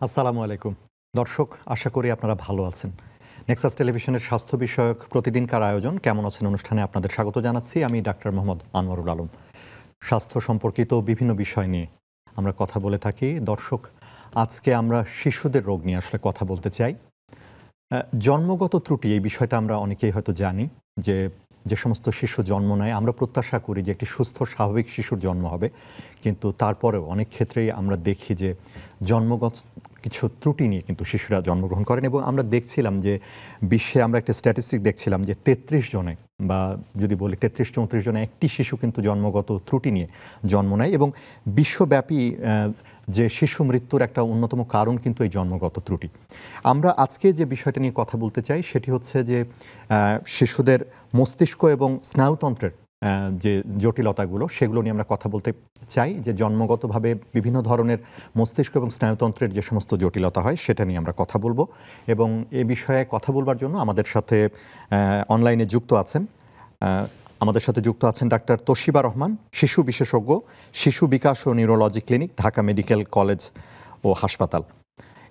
আসসালামু আলাইকুম দর্শক, আশা করি আপনারা ভালো আছেন। নেক্সাস টেলিভিশনের স্বাস্থ্য বিষয়ক প্রতিদিনকার আয়োজন কেমন আছেন অনুষ্ঠানে আপনাদের স্বাগত জানাচ্ছি। আমি ডাক্তার মোহাম্মদ আনোয়ারুল আলম। স্বাস্থ্য সম্পর্কিত বিভিন্ন বিষয় নিয়ে আমরা কথা বলে থাকি। দর্শক, আজকে আমরা শিশুদের রোগ নিয়ে আসলে কথা বলতে চাই। জন্মগত ত্রুটি, এই বিষয়টা আমরা অনেকেই হয়তো জানি যে যে সমস্ত শিশু জন্ম নেয় আমরা প্রত্যাশা করি যে একটি সুস্থ স্বাভাবিক শিশুর জন্ম হবে, কিন্তু তারপরেও অনেক ক্ষেত্রেই আমরা দেখি যে জন্মগত কিছু ত্রুটি নিয়ে কিন্তু শিশুরা জন্মগ্রহণ করেন। এবং আমরা দেখছিলাম যে বিশ্বে আমরা একটা স্ট্যাটিস্টিক দেখছিলাম যে ৩৩ জনে বা যদি বলি ৩৩-৩৪ জনে একটি শিশু কিন্তু জন্মগত ত্রুটি নিয়ে জন্ম নেয়। এবং বিশ্বব্যাপী যে শিশু মৃত্যুর একটা অন্যতম কারণ কিন্তু এই জন্মগত ত্রুটি। আমরা আজকে যে বিষয়টা নিয়ে কথা বলতে চাই সেটি হচ্ছে যে শিশুদের মস্তিষ্ক এবং স্নায়ুতন্ত্রের যে জটিলতাগুলো সেগুলো নিয়ে আমরা কথা বলতে চাই। যে জন্মগতভাবে বিভিন্ন ধরনের মস্তিষ্ক এবং স্নায়ুতন্ত্রের যে সমস্ত জটিলতা হয় সেটা নিয়ে আমরা কথা বলবো। এবং এ বিষয়ে কথা বলবার জন্য আমাদের সাথে অনলাইনে যুক্ত আছেন ডাক্তার তোশিবা রহমান, শিশু বিশেষজ্ঞ, শিশু বিকাশ ও neurology clinic, Dhaka medical college ও হাসপাতাল।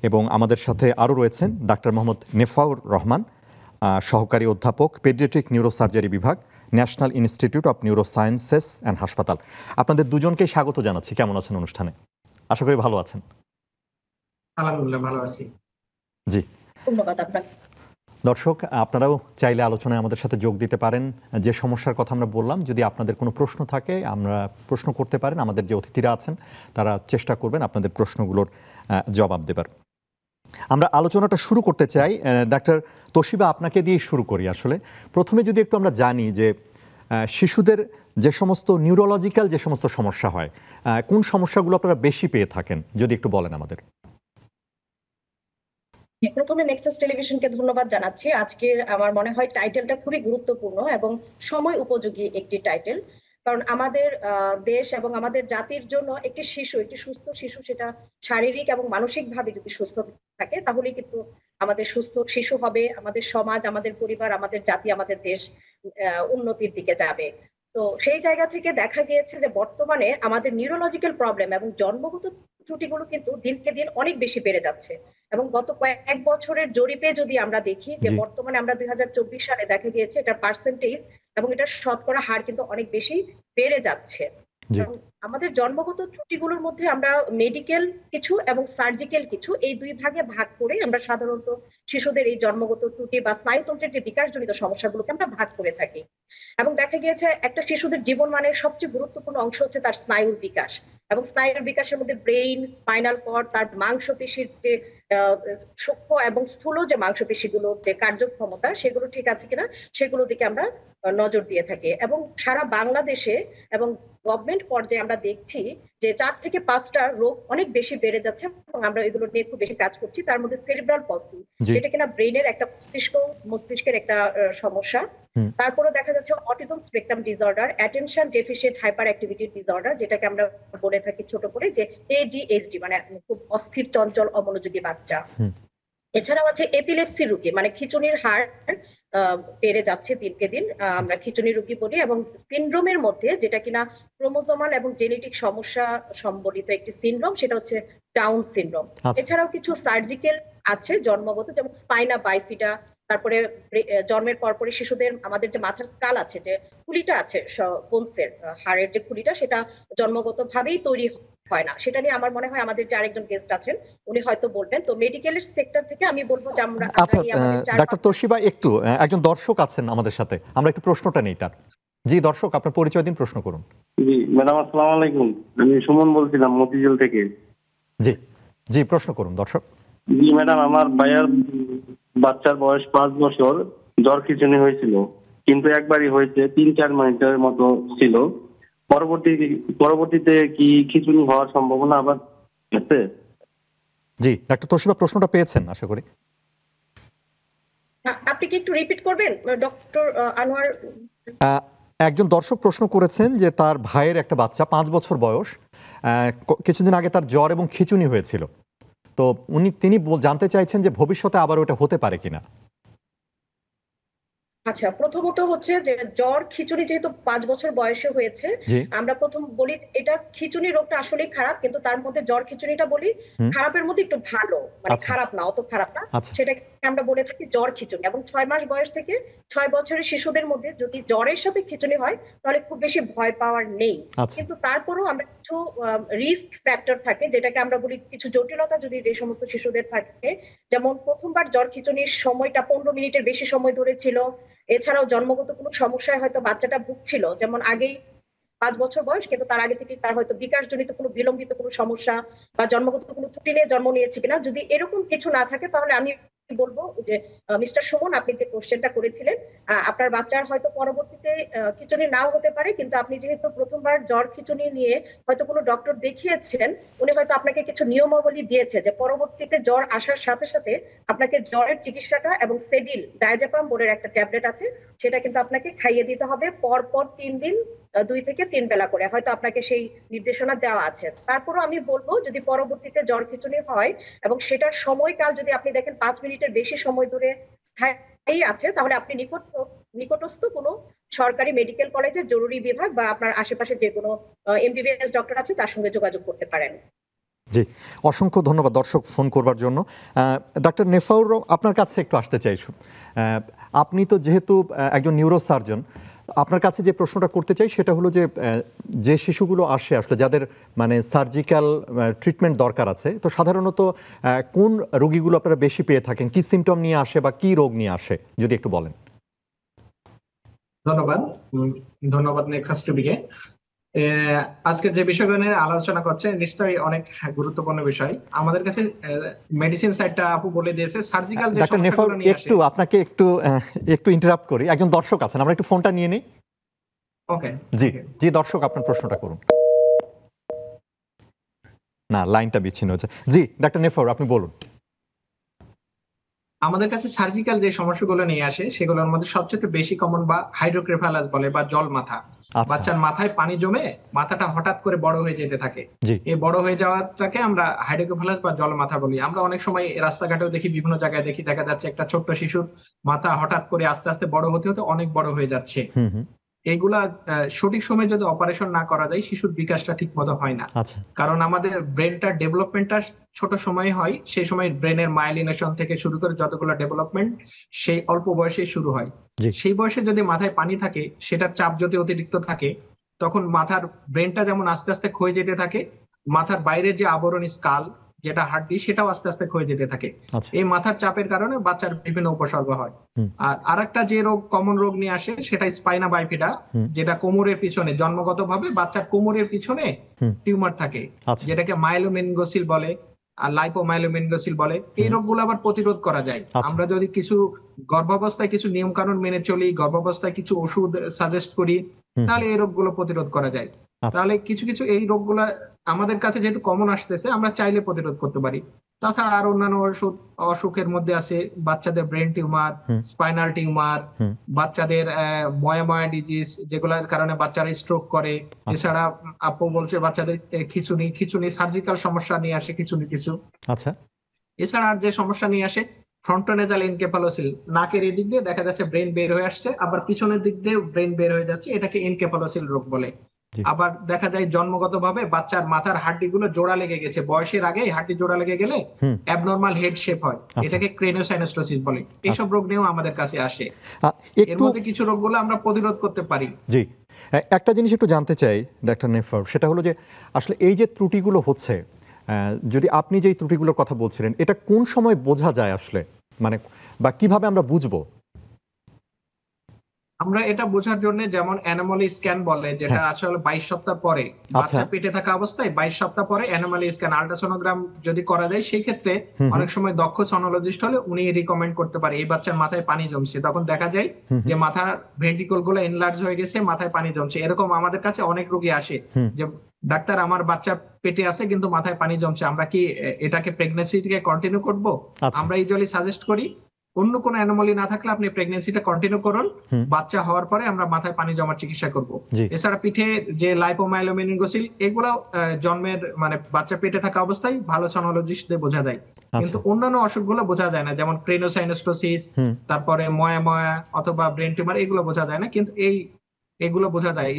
এবং আমাদের সাথে আরও রয়েছেন ডাক্তার মোহাম্মদ নেফাউর রহমান, সহকারী অধ্যাপক, পেডিয়াট্রিক নিউরোসার্জারি বিভাগ, national institute of neurosciences and হাসপাতাল। আপনাদের দুজনকে স্বাগত জানাচ্ছি। কেমন আছেন অনুষ্ঠানে? আশা করি ভালো আছেন। আলহামদুলিল্লাহ ভালো আছি। জি, ধন্যবাদ আপনাকে। দর্শক, আপনারাও চাইলে আলোচনায় আমাদের সাথে যোগ দিতে পারেন। যে সমস্যার কথা আমরা বললাম, যদি আপনাদের কোনো প্রশ্ন থাকে আমরা প্রশ্ন করতে পারেন। আমাদের যে অতিথিরা আছেন তারা চেষ্টা করবেন আপনাদের প্রশ্নগুলোর জবাব দেবার। আমরা আলোচনাটা শুরু করতে চাই। ডাক্তার তোশিবা, আপনাকে দিয়ে শুরু করি। আসলে প্রথমে যদি একটু আমরা জানি যে শিশুদের যে সমস্ত নিউরোলজিক্যাল যে সমস্ত সমস্যা হয়, কোন সমস্যাগুলো আপনারা বেশি পেয়ে থাকেন, যদি একটু বলেন আমাদের। প্রথমে নেক্সাস টেলিভিশনকে ধন্যবাদ জানাচ্ছি। আজকের আমার মনে হয় টাইটেলটা খুবই গুরুত্বপূর্ণ এবং সময় উপযোগী একটি টাইটেল। কারণ আমাদের দেশ এবং আমাদের জাতির জন্য একটি সুস্থ শিশু, সেটা শারীরিক এবং মানসিক ভাবে যদি সুস্থ থাকে তাহলে কিন্তু আমাদের সুস্থ শিশু হবে, আমাদের সমাজ, আমাদের পরিবার, আমাদের জাতি, আমাদের দেশ উন্নতির দিকে যাবে। তো সেই জায়গা থেকে দেখা গিয়েছে যে বর্তমানে আমাদের নিউরোলজিক্যাল প্রবলেম এবং জন্মগত ত্রুটিগুলো কিন্তু দিনকে দিন অনেক বেশি বেড়ে যাচ্ছে। এবং গত কয়েক বছরের জরিপে যদি আমরা দেখি যে বর্তমানে আমরা 2024 সালে দেখা গিয়েছে এটার পার্সেন্টেজ এবং এটার শতকরা হার কিন্তু অনেক বেশি বেড়ে যাচ্ছে। আমাদের জন্মগত ত্রুটিগুলোর মধ্যে আমরা মেডিকেল কিছু এবং সার্জিক্যাল কিছু, এই দুই ভাগে ভাগ করে আমরা সাধারণত শিশুদের এই জন্মগত ত্রুটি বা স্নায়ুতন্ত্রের যে বিকাশজনিত সমস্যাগুলোকে আমরা ভাগ করে থাকি। এবং দেখা গিয়েছে একটা শিশুদের জীবন মানের সবচেয়ে গুরুত্বপূর্ণ অংশ হচ্ছে তার স্নায়ুর বিকাশ। এবং স্নায়ুর বিকাশের মধ্যে ব্রেইন, স্পাইনাল কর্ড, তার মাংসপেশির যে সূক্ষ্ম এবং স্থূল যে মাংসপেশিগুলোর যে কার্যক্ষমতা সেগুলো ঠিক আছে কিনা সেগুলোর দিকে আমরা নজর দিয়ে থাকি। এবং সারা বাংলাদেশে এবং গভর্নমেন্ট পর্যায়ে আমরা দেখছি যে 4 থেকে 5টা রোগ অনেক বেশি বেড়ে যাচ্ছে এবং আমরা এগুলো নিয়ে খুব বেশি কাজ করছি। তার মধ্যে সেরিব্রাল পলসি, যেটা কিনা ব্রেইনের একটা মস্তিষ্কের একটা সমস্যা। তারপরে দেখা যাচ্ছে autism spectrum disorder, attention deficient hyper activity disorder, যেটাকে আমরা বলে থাকি ছোট করে যে ADHD, মানে খুব অস্থির, চঞ্চল, অমনোযোগী বাচ্চা। এছাড়াও আছে এপিলেপসি রোগী, মানে খিঁচুনির হার বেড়ে যাচ্ছে দিনকে দিন, আমরা খিঁচুনি রোগী বলি। এবং সিনড্রোমের মধ্যে যেটা কিনা ক্রোমোজোমাল এবং জেনেটিক সমস্যা সম্বলিত একটি সিনড্রোম, সেটা হচ্ছে ডাউন সিনড্রোম। এছাড়াও কিছু সার্জিক্যাল আছে জন্মগত, যেমন স্পাইনা বাইফিডা। তারপরে জন্মের পরপরই শিশুদের আমাদের যে মাথার স্কাল আছে, যে খুলিটা আছে বোনসের হাড়ের যে খুলিটা, সেটা জন্মগত ভাবেই তৈরি হয় না। সেটা নিয়ে আমার মনে হয় আমাদের যে আরেকজন গেস্ট আছেন উনি হয়তো বলবেন। তো মেডিকেলের সেক্টর থেকে আমি বলবো যে আমরা ডাক্তার তোশিবা, একটু একজন দর্শক আছেন আমাদের সাথে, আমরা একটু প্রশ্নটা নেই তার। জি দর্শক, আপনার পরিচয় দিন, প্রশ্ন করুন। জি ম্যাডাম, আসসালামু আলাইকুম। আমি সুমন বলছিলাম মতিঝিল থেকে। জি জি, প্রশ্ন করুন দর্শক। জি ম্যাডাম, আমার ভাইয়ার বাচ্চার বয়স 5 বছর, জ্বর খিঁচুনি হয়েছিল, কিন্তু একবারই হয়েছে, 3-4 মিনিটের মতো ছিল। পরবর্তীতে কি খিঁচুনি হওয়ার সম্ভাবনা আবার আছে? জি ডাক্তার তোশিবা, প্রশ্নটা পেয়েছেন আশা করি। আপনি কি একটু রিপিট করবেন ডক্টর আনোয়ার? একজন দর্শক প্রশ্ন করেছেন যে তার ভাইয়ের একটা বাচ্চা 5 বছর বয়স, কিছুদিন আগে তার জ্বর এবং খিঁচুনি হয়েছিল। তো তিনি জানতে চাইছেন যে ভবিষ্যতে আবার ওটা হতে পারে কিনা। আচ্ছা, প্রথমত হচ্ছে যে জ্বর খিচুড়ি যেহেতু 5 বছর বয়সে হয়েছে, জি। আমরা প্রথম বলি যে এটা খিচুড়ি রোগটা আসলেই খারাপ, কিন্তু তার মধ্যে জ্বর খিচুড়িটা বলি হুম। খারাপের মধ্যে একটু ভালো, মানে আচ্ছা। খারাপ না, অত খারাপ না। আচ্ছা। সেটাকে আমরা বলে থাকি জ্বর খিচুড়ি। এবং 6 মাস বয়স থেকে 6 বছরের শিশুদের মধ্যে যদি জ্বরের সাথে খিচুড়ি হয় তাহলে খুব বেশি ভয় পাওয়ার নেই। আচ্ছা। কিন্তু তারপরেও আমরা কিছু রিস্ক ফ্যাক্টর থাকে, যেটাকে আমরা বলি কিছু জটিলতা যদি যে সমস্ত শিশুদের থাকে, যেমন প্রথমবার জ্বর খিচুড়ির সময়টা 15 মিনিটের বেশি সময় ধরে ছিল। এছাড়াও জন্মগত কোনো সমস্যায় হয়তো বাচ্চাটা ভুগছিল, যেমন আগেই 5 বছর বয়স কিন্তু তার আগে থেকে তার হয়তো বিকাশজনিত কোনো বিলম্বিত কোনো সমস্যা বা জন্মগত কোনো ত্রুটি নিয়ে জন্ম নিয়েছে কিনা, যদি এরকম কিছু না থাকে তাহলে আমি বলবো যে মিস্টার সুমন, আপনি যে কোশ্চেনটা করেছিলেন, আপনার বাচ্চার হয়তো পরবর্তীতে খিঁচুনি নাও হতে পারে, কিন্তু আপনি যেহেতু প্রথমবার জ্বর খিঁচুনি নিয়ে হয়তো কোনো ডক্টর দেখিয়েছেন, উনি হয়তো আপনাকে কিছু নিয়মাবলী দিয়েছে যে পরবর্তীতে জ্বর আসার সাথে সাথে আপনাকে জ্বরের চিকিৎসাটা এবং সেডিল ডায়াজেপাম বোর্ডের একটা ট্যাবলেট আছে, সেটা কিন্তু আপনাকে খাইয়ে দিতে হবে পর পর 3 দিন, 2 থেকে 3 বেলা করে হয়তো আপনাকে সেই নির্দেশনা দেওয়া আছে। তারপরও আমি বলবো যদি পরবর্তীতে জ্বর খিঁচুনি হয় এবং সেটার সময়কাল যদি আপনি দেখেন 5 মিনিটের বেশি সময় ধরে স্থায়ী আছে, তাহলে আপনি নিকটস্থ কোনো সরকারি মেডিকেল কলেজের জরুরি বিভাগ বা আপনার আশেপাশে যে কোনো এমবিবিএস ডক্টর আছে তার সঙ্গে যোগাযোগ করতে পারেন। জি, অসংখ্য ধন্যবাদ দর্শক ফোন করবার জন্য। ডাক্তার নেফাউর, আপনার কাছে একটু আসতে চাই। আপনি তো যেহেতু একজন নিউরোসার্জন, আপনার কাছে যে প্রশ্নটা করতে চাই সেটা হলো যে যে শিশুগুলো আসে আসলে যাদের মানে সার্জিক্যাল ট্রিটমেন্ট দরকার আছে, তো সাধারণত কোন রোগীগুলো আপনারা বেশি পেয়ে থাকেন, কি সিমটম নিয়ে আসে বা কি রোগ নিয়ে আসে, যদি একটু বলেন। ধন্যবাদ। ধন্যবাদ নেক্সাস টিভিকে। আজকের যে বিষয়গুলো নিয়ে আলোচনা করছে নিশ্চয়ই অনেক গুরুত্বপূর্ণ বিষয়। আমাদের কাছে মেডিসিন সাইডটা আপু বলে দিয়েছে, সার্জিক্যাল যে ডাক্তার নেফাউর, সমস্যাগুলো নিয়ে আসে। একটু আপনাকে একটু ইন্টারাপ্ট করি, একজন দর্শক আছেন, আমরা একটু ফোনটা নিয়ে নিই। ওকে। জি জি দর্শক, আপনার প্রশ্নটা করুন। না, লাইনটা বিচ্ছিন্ন হচ্ছে। জি ডাক্তার নেফাউর, আপনি বলুন। আমাদের কাছে সার্জিক্যাল যে সমস্যাগুলো নিয়ে আসে সেগুলোর মধ্যে সবচেয়ে বেশি কমন বা হাইড্রোকেফালাস বলে বা জল মাথা। আচ্ছা। বাচ্চার মাথায় পানি জমে মাথাটা হঠাৎ করে বড় হয়ে যেতে থাকে। জি। এই বড় হয়ে যাওয়াটাকে আমরা হাইড্রোকেফালাস বা জল মাথা বলি। আমরা অনেক সময় রাস্তাঘাটেও দেখি, বিভিন্ন জায়গায় দেখি, দেখা যাচ্ছে একটা ছোট্ট শিশুর মাথা হঠাৎ করে আস্তে আস্তে বড় হতে হতে অনেক বড় হয়ে যাচ্ছে। হুম হুম। এইগুলা সঠিক সময়ে যদি অপারেশন না করা যায় শিশুর বিকাশটা ঠিক মতো হয় না। আচ্ছা। কারণ আমাদের ব্রেনটার ডেভেলপমেন্টটা ছোট সময়ে হয়, সেই সময় ব্রেনের মাইলিনেশন থেকে শুরু করে যতগুলো ডেভেলপমেন্ট সেই অল্প বয়সেই শুরু হয়। জি। সেই বয়সে যদি মাথায় পানি থাকে, সেটার চাপ যদি অতিরিক্ত থাকে, তখন মাথার ব্রেনটা যেমন আস্তে আস্তে ক্ষয়ে যেতে থাকে, মাথার বাইরের যে আবরণ স্কাল যেটা হাড্ডি সেটাও আস্তে আস্তে ক্ষয়ে যেতে থাকে। আচ্ছা। এই মাথার চাপের কারণে বাচ্চার বিভিন্ন উপসর্গ হয়। হুম। আর আরেকটা যে রোগ, কমন রোগ নিয়ে আসে, সেটা স্পাইনা বাইফিডা, হুম। যেটা কোমরের পিছনে জন্মগতভাবে বাচ্চার কোমরের পিছনে হুম। টিউমার থাকে, আচ্ছা। যেটাকে মাইলোমেনিনগোসিল বলে আর লাইপোমাইলোমেনিনগোসিল বলে। এই রোগগুলো আবার প্রতিরোধ করা যায় আচ্ছা। আমরা যদি কিছু গর্ভাবস্থায় কিছু নিয়ম কানুন মেনে চলি, গর্ভাবস্থায় কিছু ওষুধ সাজেস্ট করি, তাহলে এই রোগগুলো প্রতিরোধ করা যায়। আচ্ছা। তাহলে কিছু কিছু এই রোগগুলা আমাদের কাছে যেহেতু কমন আসতেছে, আমরা চাইলে প্রতিরোধ করতে পারি। তাছাড়া আর অন্যান্য অসুখের মধ্যে আছে বাচ্চাদের ব্রেন টিউমার, হুম। স্পাইনাল টিউমার, হুম। বাচ্চাদের ময়া ডিজিজ, যেগুলোর কারণে বাচ্চারা স্ট্রোক করে। আচ্ছা। এছাড়া আপু বলছে বাচ্চাদের খিঁচুনি সার্জিক্যাল সমস্যা নিয়ে আসে কিছু কিছু। আচ্ছা। এছাড়া আর যে সমস্যা নিয়ে আসে ফ্রন্টোনেজাল এনকেফালোসিল, নাকের এদিক দিয়ে দেখা যাচ্ছে ব্রেন বের হয়ে আসছে, আবার পিছনের দিক দিয়ে ব্রেন বের হয়ে যাচ্ছে, এটাকে এনকেফালোসিল রোগ বলে। জি। আবার দেখা যায় জন্মগতভাবে বাচ্চার মাথার হাড্ডিগুলো জোড়া লেগে গেছে, বয়সের আগে হাড্ডি জোড়া লেগে গেলে হুম। অ্যাবনরমাল হেড শেপ হয়, আচ্ছা। এটাকে ক্রেনিওসাইনোস্টোসিস বলে। এইসব রোগ নিয়েও আমাদের কাছে আসে। এর একটু মধ্যে কিছু রোগগুলো আমরা প্রতিরোধ করতে পারি। জি, একটা জিনিস একটু জানতে চাই ডাক্তার নেফার, সেটা হলো যে আসলে এই যে ত্রুটিগুলো হচ্ছে, যদি আপনি যেই ত্রুটিগুলোর কথা বলছিলেন, এটা কোন সময় বোঝা যায় আসলে, মানে বা কিভাবে আমরা বুঝবো? আমরা এটা বোঝার জন্য যেমন অ্যানোমালি স্ক্যান বলে, যেটা আসলে 22 সপ্তাহ পরে, বাচ্চা পেটে থাকা অবস্থায় 22 সপ্তাহ পরে অ্যানোমালি স্ক্যান আল্ট্রাসোনোগ্রাম যদি করা যায়, সেই ক্ষেত্রে অনেক সময় দক্ষ সনোলজিস্ট হলে উনি রিকমেন্ড করতে পারে এই বাচ্চার মাথায় পানি জমছে। তখন দেখা যায় যে মাথার ভেন্ট্রিকল গুলো এনলার্জ হয়ে গেছে, মাথায় পানি জমছে। এরকম আমাদের কাছে অনেক রোগী আসে যে ডাক্তার আমার বাচ্চা পেটে আছে কিন্তু মাথায় পানি জমছে, আমরা কি এটাকে প্রেগন্যান্সি থেকে কন্টিনিউ করবো? আমরা ইউজুয়ালি সাজেস্ট করি অন্য কোনো অ্যানোমালি না থাকলে আপনি প্রেগন্যান্সিটা কন্টিনিউ করুন, বাচ্চা হওয়ার পরে আমরা মাথায় পানি জমার চিকিৎসা করব। এছাড়া পিঠে যে লাইপোমাইলোমেনিনগোসিল এগুলো জন্মের মানে বাচ্চা পেটে থাকা অবস্থায় ভালো সনোলজিস্টদের বোঝা যায়, কিন্তু অন্যান্য অসুখগুলো বোঝা যায় না, যেমন ক্রেনোসাইনোস্টোসিস, তারপরে ময়া ময়া অথবা ব্রেন টিউমার, এগুলো বোঝা যায় না। কিন্তু এগুলো বোঝা যায়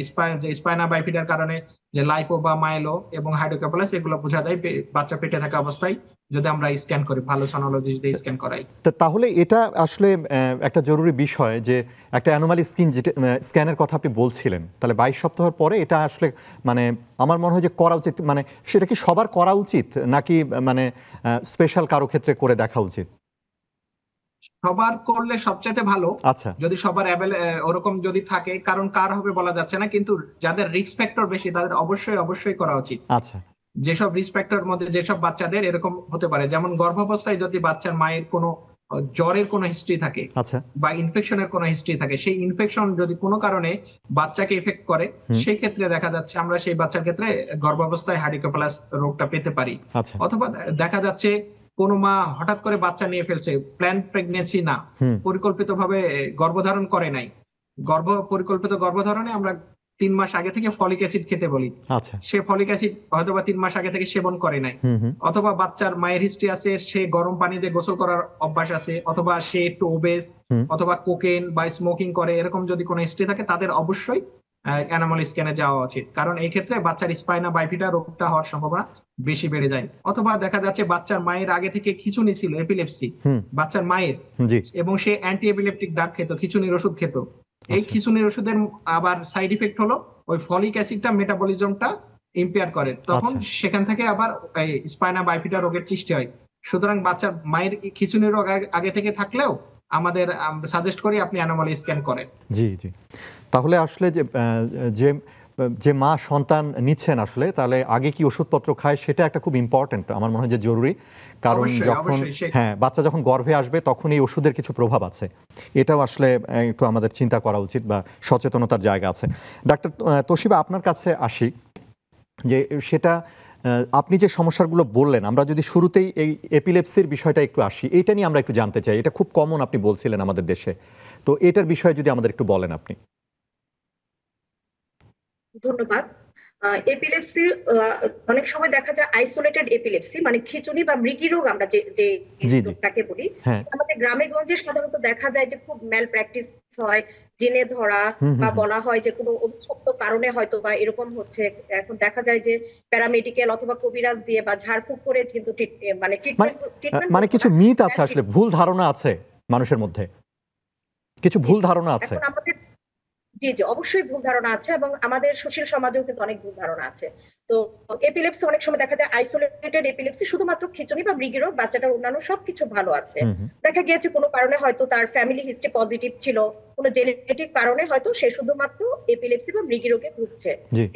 স্পাইনা বাইফিডার কারণে যে লাইপো বা মাইলো এবং হাইড্রোকেফালাস, এগুলো বোঝা যায় বাচ্চা পেটে থাকা অবস্থায় যদি আমরা স্ক্যান করি, ভালো সনোলজিস্ট দিয়ে স্ক্যান করাই। তাহলে এটা আসলে একটা জরুরি বিষয় যে একটা অ্যানোমালি স্ক্যানের কথা আপনি বলছিলেন, তাহলে 22 সপ্তাহের পরে এটা আসলে মানে আমার মনে হয় যে করা উচিত। মানে সেটা কি সবার করা উচিত নাকি মানে স্পেশাল কারো ক্ষেত্রে করে দেখা উচিত? সবার করলে সবচেয়ে ভালো, আচ্ছা, যদি সবার ওরকম যদি থাকে, কারণ কার হবে বলা যাচ্ছে না, কিন্তু যাদের রিস্ক ফ্যাক্টর বেশি তাদের অবশ্যই করা উচিত। আচ্ছা, যেসব রিস্ক ফ্যাক্টর মধ্যে যেসব বাচ্চাদের এরকম হতে পারে, যেমন গর্ভাবস্থায় যদি বাচ্চার মায়ের কোনো জ্বরের কোনো হিস্ট্রি থাকে আচ্ছা, বা ইনফেকশনের কোনো হিস্ট্রি থাকে, সেই ইনফেকশন যদি কোনো কারণে বাচ্চাকে এফেক্ট করে, সেই ক্ষেত্রে দেখা যাচ্ছে আমরা সেই বাচ্চার ক্ষেত্রে গর্ভাবস্থায় হাইড্রোকেফালাস রোগটা পেতে পারি। আচ্ছা, অথবা দেখা যাচ্ছে কোনো মা হঠাৎ করে বাচ্চা নিয়ে ফেলছে, প্ল্যান প্রেগনেন্সি না, পরিকল্পিতভাবে গর্ভধারণ করে নাই, পরিকল্পিত গর্ভধারণে আমরা 3 মাস আগে থেকে ফলিক অ্যাসিড খেতে বলি, আচ্ছা, সে ফলিক অ্যাসিড হয়তোবা 3 মাস আগে থেকে সেবন করে নাই, অথবা বাচ্চার মায়ের হিস্ট্রি আছে, সে গরম পানি দিয়ে গোসল করার অভ্যাস আছে, অথবা সে একটু ওবেস অথবা কোকেন বা স্মোকিং করে, এরকম যদি কোনো হিস্ট্রি থাকে তাদের অবশ্যই অ্যানোমালি স্ক্যানে যাওয়া উচিত, কারণ এই ক্ষেত্রে বাচ্চার স্পাইনা বাইফিডা রোগটা হওয়ার সম্ভাবনা বেশি বেড়ে যায়। অথবা দেখা যাচ্ছে বাচ্চার মায়ের আগে থেকে খিঁচুনি ছিল, এপিলেপসি বাচ্চার মায়ের, এবং সে অ্যান্টি এপিলেপটিক ড্রাগ খেত, খিঁচুনির ওষুধ খেত। এই খিঁচুনির ওষুধের আবার সাইড ইফেক্ট হলো ওই ফলিক অ্যাসিডটা মেটাবলিজমটা ইম্পেয়ার করে, তখন সেখান থেকে আবার স্পাইনা বাইফিডা রোগের সৃষ্টি হয়। সুতরাং বাচ্চার মায়ের খিঁচুনির রোগ আগে থেকে থাকলেও আমাদের সাজেস্ট করি আপনি অ্যানোমালি স্ক্যান করেন। জি জি। তাহলে আসলে যে মা সন্তান নিচ্ছেন আসলে তাহলে আগে কি ওষুধপত্র খায় সেটা একটা খুব ইম্পর্টেন্ট, আমার মনে হয় যে জরুরি, কারণ যখন বাচ্চা যখন গর্ভে আসবে তখন এই ওষুধের কিছু প্রভাব আছে, এটাও আসলে একটু আমাদের চিন্তা করা উচিত বা সচেতনতার জায়গা আছে। ডাক্তার তোশিবা, আপনার কাছে আসি, যে সেটা আপনি যে সমস্যাগুলো বললেন, আমরা যদি শুরুতেই এই এপিলেপসির বিষয়টা একটু আসি, এইটা নিয়ে আমরা একটু জানতে চাই। এটা খুব কমন আপনি বলছিলেন আমাদের দেশে, তো এটার বিষয়ে যদি আমাদের একটু বলেন আপনি। ধন্যবাদ। এপিলেপসি অনেক সময় দেখা যায় আইসোলেটেড এপিলেপসি, মানে খিঁচুনি বা মৃগী রোগ আমরা যে রোগটাকে বলি, আমাদের গ্রামে গঞ্জে সাধারণত দেখা যায় যে খুব ম্যাল প্র্যাকটিস হয়, জেনে ধরা বা বলা হয় যে কোনো অভিশপ্ত কারণে হয়তো বা এরকম হচ্ছে। এখন দেখা যায় যে প্যারামেডিক্যাল অথবা কবিরাজ দিয়ে বা ঝাড়ফুঁক করে কিন্তু মানে কিছু মিথ আছে, আসলে ভুল ধারণা আছে মানুষের মধ্যে, কিছু ভুল ধারণা আছে। জি জি, অবশ্যই ভুল ধারণা আছে, এবং আমাদের সুশীল সমাজেও কিন্তু অনেক ভুল ধারণা আছে। তো এপিলেপসি অনেক সময় দেখা যায় আইসোলেটেড এপিলেপসি, শুধুমাত্র খিঁচুনি বা মৃগী রোগ, বাচ্চাটার অন্যান্য সবকিছু ভালো আছে। দেখা গিয়েছে কোনো কারণে হয়তো তার ফ্যামিলি হিস্ট্রি পজিটিভ ছিল, কোনো জেনেটিক কারণে হয়তো সে শুধুমাত্র এপিলেপসি বা মৃগী রোগে ভুগছে।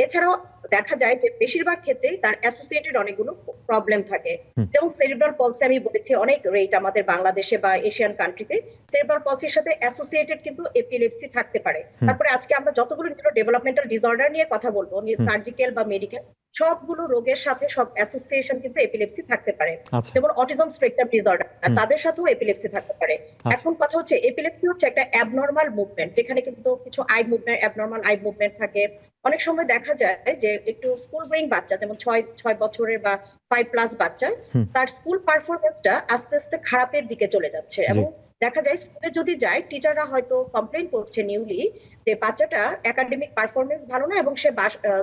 এছাড়াও দেখা যায় যে বেশিরভাগ ক্ষেত্রেই তার অ্যাসোসিয়েটেড অনেকগুলো প্রবলেম থাকে, যেমন সেরিব্রাল পলসি আমি বলেছি অনেক রেট আমাদের বাংলাদেশে বা এশিয়ান কান্ট্রিতে সেরিব্রাল পলসির সাথে অ্যাসোসিয়েটেড কিন্তু এপিলেপসি থাকতে পারে। তারপরে আজকে আমরা যতগুলো নিউরো ডেভেলপমেন্টাল ডিসঅর্ডার নিয়ে কথা বলবো, সার্জিক্যাল বা মেডিকেল, সবগুলো রোগের সাথে সব অ্যাসোসিয়েশন কিন্তু এপিলেপসি থাকতে পারে। যেমন অটিজম স্পেকট্রাম ডিসঅর্ডার, তাদের সাথেও এপিলেপসি থাকতে পারে। এখন কথা হচ্ছে এপিলেপসি হচ্ছে একটা অ্যাবনর্মাল মুভমেন্ট, যেখানে কিন্তু কিছু eye movement, abnormal eye movement থাকে। অনেক সময় দেখা যায় যে একটু স্কুল গোয়িং বাচ্চা, যেমন 6 বছরের বা 5+ বাচ্চা, তার স্কুল পারফরমেন্সটা আস্তে আস্তে খারাপের দিকে চলে যাচ্ছে, এবং দেখা যায় স্কুলে যদি যায় টিচাররা হয়তো কমপ্লেইন করছে নিউলি যে বাচ্চাটা একাডেমিক পারফরমেন্স ভালো না, এবং সে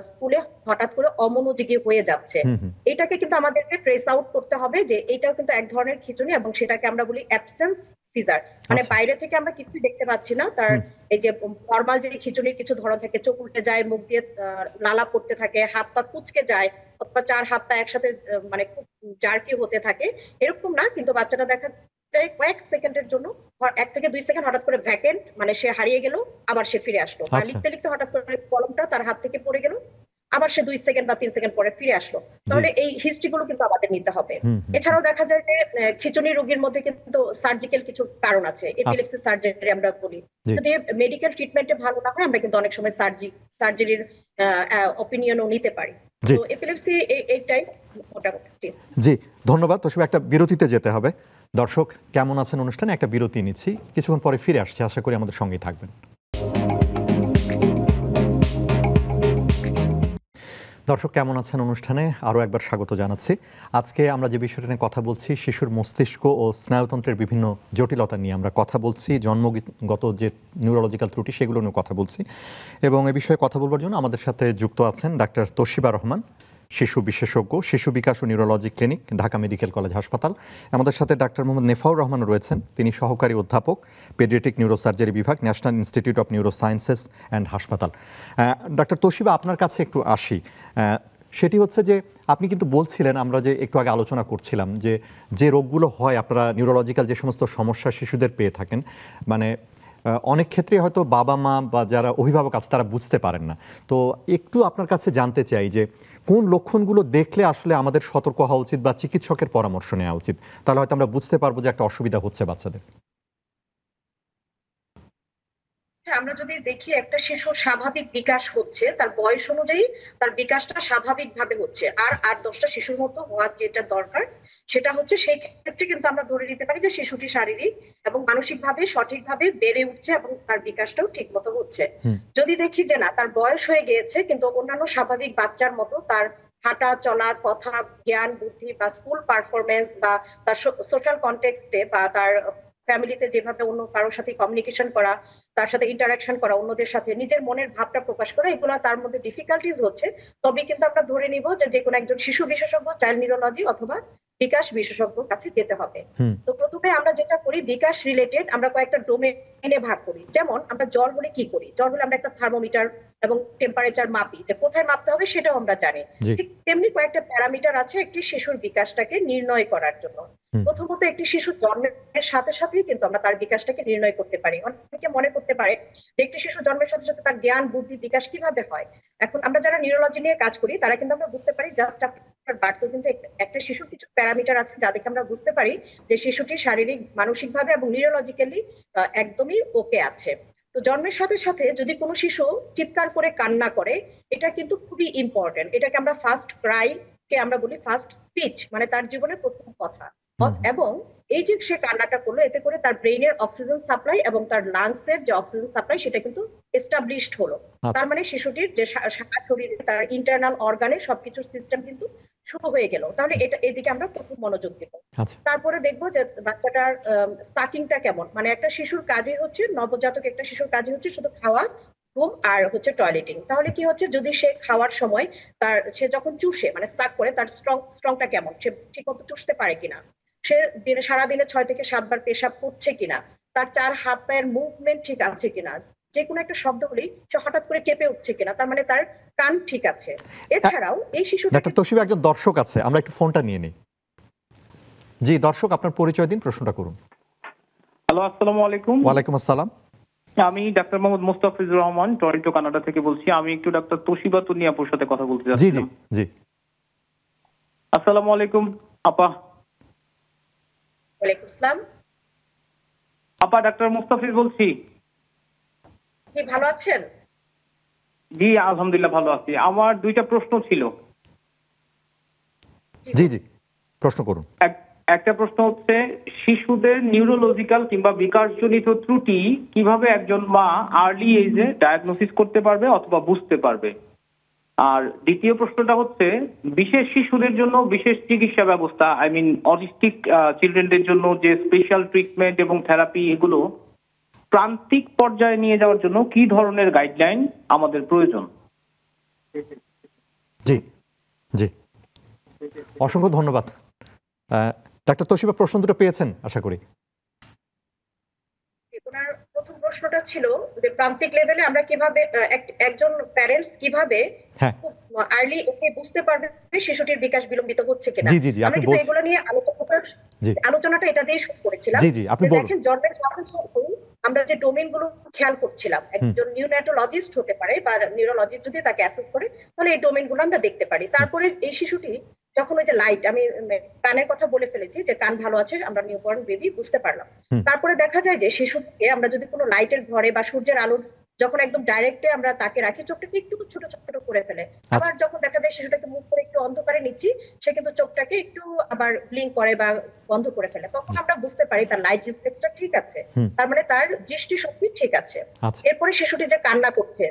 স্কুলে হঠাৎ করে অমনোযোগী হয়ে যাচ্ছে। এটাকে কিন্তু আমাদেরকে ট্রেস আউট করতে হবে যে এটাও কিন্তু এক ধরনের খিঁচুনি, এবং সেটাকে আমরা বলি অ্যাবসেন্স সিজার, মানে বাইরে থেকে আমরা কিছুই দেখতে পাচ্ছি না, তার এই যে নরমাল যে খিঁচুনির কিছু ধরন থাকে, চোখ উল্টে যায়, মুখ দিয়ে লালা পড়তে থাকে, হাত পা কুঁচকে যায়, অথবা 4 হাত পা একসাথে মানে খুব জার্কি হতে থাকে, এরকম না, কিন্তু বাচ্চাটা দেখা কয়েক সেকেন্ডের জন্য 1 থেকে 2 সেকেন্ড হঠাৎ করে ভ্যাকেন্ট, মানে সে হারিয়ে গেল, আবার সে ফিরে আসলো, বা লিখতে লিখতে হঠাৎ করে কলমটা তার হাত থেকে পড়ে গেল, আবার সে 2 সেকেন্ড বা 3 সেকেন্ড পরে ফিরে আসলো। তাহলে এই হিস্ট্রিগুলো কিন্তু আমাদের নিতে হবে। এছাড়াও দেখা যায় যে খিঁচুনি রোগীর মধ্যে কিন্তু সার্জিক্যাল কিছু কারণ আছে, এপিলেপসি সার্জারি আমরা বলি, যদি মেডিকেল ট্রিটমেন্টে ভালো না হয় আমরা কিন্তু অনেক সময় সার্জারির অপিনিয়নও নিতে পারি। তো এপিলেপসি এইটাই মোটামুটি। জি, ধন্যবাদ। তো একটা বিরতিতে যেতে হবে, দর্শক কেমন আছেন অনুষ্ঠানে একটা বিরতি নিচ্ছি, কিছুক্ষণ পরে ফিরে আসছি, আশা করি আমাদের সঙ্গেই থাকবেন। দর্শক কেমন আছেন অনুষ্ঠানে আরও একবার স্বাগত জানাচ্ছি। আজকে আমরা যে বিষয়টা নিয়ে কথা বলছি, শিশুর মস্তিষ্ক ও স্নায়ুতন্ত্রের বিভিন্ন জটিলতা নিয়ে আমরা কথা বলছি, জন্মগত যে নিউরোলজিক্যাল ত্রুটি সেগুলো নিয়ে কথা বলছি, এবং এ বিষয়ে কথা বলবার জন্য আমাদের সাথে যুক্ত আছেন ডাক্তার তোশিবা রহমান, শিশু বিশেষজ্ঞ, শিশু বিকাশ ও neurology clinic, Dhaka medical college হাসপাতাল। আমাদের সাথে ডাক্তার মোহাম্মদ নেফাউর রহমান রয়েছেন, তিনি সহকারী অধ্যাপক, পেডিয়াট্রিক নিউরোসার্জারি বিভাগ, national institute of neuro sciences and হাসপাতাল। ডাক্তার তোশিবা, আপনার কাছে একটু আসি। সেটি হচ্ছে যে আপনি কিন্তু বলছিলেন, আমরা যে একটু আগে আলোচনা করছিলাম, যে রোগগুলো হয়, আপনারা নিউরোলজিক্যাল যে সমস্ত সমস্যা শিশুদের পেয়ে থাকেন, মানে অনেক ক্ষেত্রে হয়তো বাবা মা বা যারা অভিভাবক আছে তারা বুঝতে পারেন না। তো একটু আপনার কাছে জানতে চাই যে কোন লক্ষণগুলো দেখলে আসলে আমাদের সতর্ক হওয়া উচিত বা চিকিৎসকের পরামর্শ নেওয়া উচিত, তাহলে হয়তো আমরা বুঝতে পারবো যে একটা অসুবিধা হচ্ছে বাচ্চাদের। আমরা যদি দেখি একটা শিশুর স্বাভাবিক বিকাশ হচ্ছে, তার বয়স অনুযায়ী তার বিকাশটা স্বাভাবিকভাবে হচ্ছে, আর 8-10টা শিশুর মতো হওয়ার যেটা দরকার সেটা হচ্ছে, সেই ক্ষেত্রে কিন্তু আমরা ধরে নিতে পারি যে শিশুটি শারীরিক এবং মানসিকভাবে সঠিকভাবে বেড়ে উঠছে এবং তার বিকাশটাও ঠিক মতো হচ্ছে। যদি দেখি যে না, তার বয়স হয়ে গিয়েছে কিন্তু অন্যান্য স্বাভাবিক বাচ্চার মতো তার হাঁটা চলা, কথা, জ্ঞান বুদ্ধি বা স্কুল পারফরমেন্স বা তার সোশ্যাল কনটেক্সটে বা তার ফ্যামিলিতে যেভাবে অন্য কারোর সাথে কমিউনিকেশন করা, তার সাথে ইন্টারাকশন করা, অন্যদের সাথে নিজের মনের ভাবটা প্রকাশ করা, এগুলো তার মধ্যে ডিফিকাল্টিজ হচ্ছে, তবে কিন্তু আমরা ধরে নিব যে কোনো একজন শিশু বিশেষজ্ঞ, চাইল্ড নিউরোলজি অথবা বিকাশ বিশেষজ্ঞর কাছে যেতে হবে। তো প্রথমে আমরা যেটা করি, বিকাশ রিলেটেড আমরা কয়েকটা ডোমেইনে ভাগ করি। যেমন আমরা জ্বর হলে কি করি, জ্বর হলে আমরা একটা থার্মোমিটার এবং টেম্পারেচার মাপি, যে কোথায় মাপতে হবে সেটাও আমরা জানি। ঠিক তেমনি কয়েকটা প্যারামিটার আছে একটি শিশুর বিকাশটাকে নির্ণয় করার জন্য। প্রথমত, একটি শিশু জন্মের সাথে সাথেই কিন্তু আমরা তার বিকাশটাকে নির্ণয় করতে পারি। অনেকে মনে করতে পারে যে একটি শিশু জন্মের সাথে সাথে তার জ্ঞান বুদ্ধি বিকাশ কিভাবে হয়। এখন আমরা যারা নিউরোলজি নিয়ে কাজ করি তারা কিন্তু আমরা বুঝতে পারি জাস্ট আফটার বার্থ কিন্তু একটা শিশুর কিছু প্যারামিটার আছে যা দেখে আমরা বুঝতে পারি যে শিশুটি শারীরিক মানসিকভাবে এবং নিউরোলজিক্যালি একদমই ওকে আছে। তো জন্মের সাথে সাথে যদি কোনো শিশু চিৎকার করে কান্না করে, এটা কিন্তু খুবই ইম্পর্টেন্ট। এটাকে আমরা ফার্স্ট ক্রাই কে আমরা বলি ফার্স্ট স্পিচ, মানে তার জীবনের প্রথম কথা। এবং এই যে সে কান্নাটা করলো, এতে করে তার ব্রেইনের অক্সিজেন সাপ্লাই এবং তার লাংস এর যে অক্সিজেন সাপ্লাই সেটা কিন্তু এস্টাবলিশড হলো। তার মানে শিশুটির যে সারা শরীরে তার ইন্টারনাল অর্গানে সবকিছুর সিস্টেম কিন্তু শুরু হয়ে গেল। তাহলে এটা এদিকে আমরা প্রথম মনোযোগ দেব। তারপরে দেখবো যে বাচ্চাটার সাকিংটা কেমন। মানে একটা শিশুর কাজে হচ্ছে, নবজাতক একটা শিশুর কাজে হচ্ছে শুধু খাওয়া, ঘুম আর হচ্ছে টয়লেটিং। তাহলে কি হচ্ছে, যদি সে খাওয়ার সময় সে যখন চুষে মানে সাক করে, তার স্ট্রংটা কেমন, সে ঠিক মতো চুষতে পারে কিনা, সে সারাদিনে 6 থেকে 7 বার পেশাব করছে কিনা, তার 4 হাত পায়ের মুভমেন্ট ঠিক আছে কিনা, যে কোনো একটা শব্দ হলেই সে হঠাৎ করে কেঁপে উঠছে কিনা, তার মানে তার কান ঠিক আছে। এছাড়াও এই শিশুটা, ডাক্তার তোশিবা, একজন দর্শক আছে, আমরা একটু ফোনটা নিয়ে নিই। জি দর্শক, আপনার পরিচয় দিন, প্রশ্নটা করুন। হ্যালো, আসসালামু আলাইকুম। ওয়ালাইকুম আসসালাম। আমি doctor Mohammad Mustafizur Rahman, Toronto Canada থেকে বলছি। আমি একটু ডাক্তার তোশিবা তুনিয়াপুর সাথে কথা বলতে জি চাচ্ছিলাম। জি জি। আসসালামু আলাইকুম আপা। ওয়ালাইকুম আসসালাম। আপা, ডাক্তার মুস্তাফিজ বলছি। জি, ভালো আছেন? জি আলহামদুলিল্লাহ ভালো আছি। আমার দুইটা প্রশ্ন ছিল। জি জি, প্রশ্ন করুন। একটা প্রশ্ন হচ্ছে, শিশুদের নিউরোলজিক্যাল কিংবা বিকাশজনিত ত্রুটি কিভাবে একজন মা আর্লি এজে ডায়াগনোসিস করতে পারবে অথবা বুঝতে পারবে। আর দ্বিতীয় প্রশ্নটা হচ্ছে, বিশেষ শিশুদের জন্য বিশেষ চিকিৎসা ব্যবস্থা, আই মিন অটিস্টিক চিলড্রেনদের জন্য যে স্পেশাল ট্রিটমেন্ট এবং থেরাপি, এগুলো প্রান্তিক পর্যায়ে নিয়ে যাওয়ার জন্য কি ধরনের গাইডলাইন আমাদের প্রয়োজন? জি জি, অসংখ্য ধন্যবাদ। ডাক্তার তোশিবা, প্রশ্ন দুটো পেয়েছেন আশা করি। ওনার প্রথম প্রশ্নটা ছিল যে প্রান্তিক লেভেলে আমরা কিভাবে একজন প্যারেন্টস কিভাবে খুব আর্লি ওকে বুঝতে পারবে শিশুটির বিকাশ বিলম্বিত হচ্ছে কিনা। আমরা কিন্তু এগুলো নিয়ে আলোচনাটা এটা দিয়ে শুরু করেছিলাম। দেখেন, জন্মের আমরা যে ডোমেইন গুলো খেয়াল করছিলাম, একজন নিউরোলজিস্ট হতে পারে বা নিউরোলজিস্ট যদি তাকে অ্যাসেস করে, তাহলে এই ডোমেইন গুলো আমরা দেখতে পারি। তারপরে এই শিশুটি যখন ওই যে লাইট, আমি কানের কথা বলে ফেলেছি যে কান ভালো আছে, আমরা নিউবর্ন বেবি বুঝতে পারলাম। তারপরে দেখা যায় যে শিশুকে আমরা যদি কোনো লাইটের ঘরে বা সূর্যের আলোর যখন একদম ডাইরেক্টে আমরা তাকে রাখি, চোখটাকে একটু ছোট ছোট করে ফেলে। আবার যখন দেখা যায় শিশুটাকে মুখ করে একটু অন্ধকারে নিচ্ছি, সে কিন্তু চোখটাকে একটু আবার ব্লিঙ্ক করে বা বন্ধ করে ফেলে। তখন আমরা বুঝতে পারি তার লাইট রিফ্লেক্সটা ঠিক আছে, তার মানে তার দৃষ্টি শক্তি ঠিক আছে। এরপরে শিশুটি যে কান্না করছে,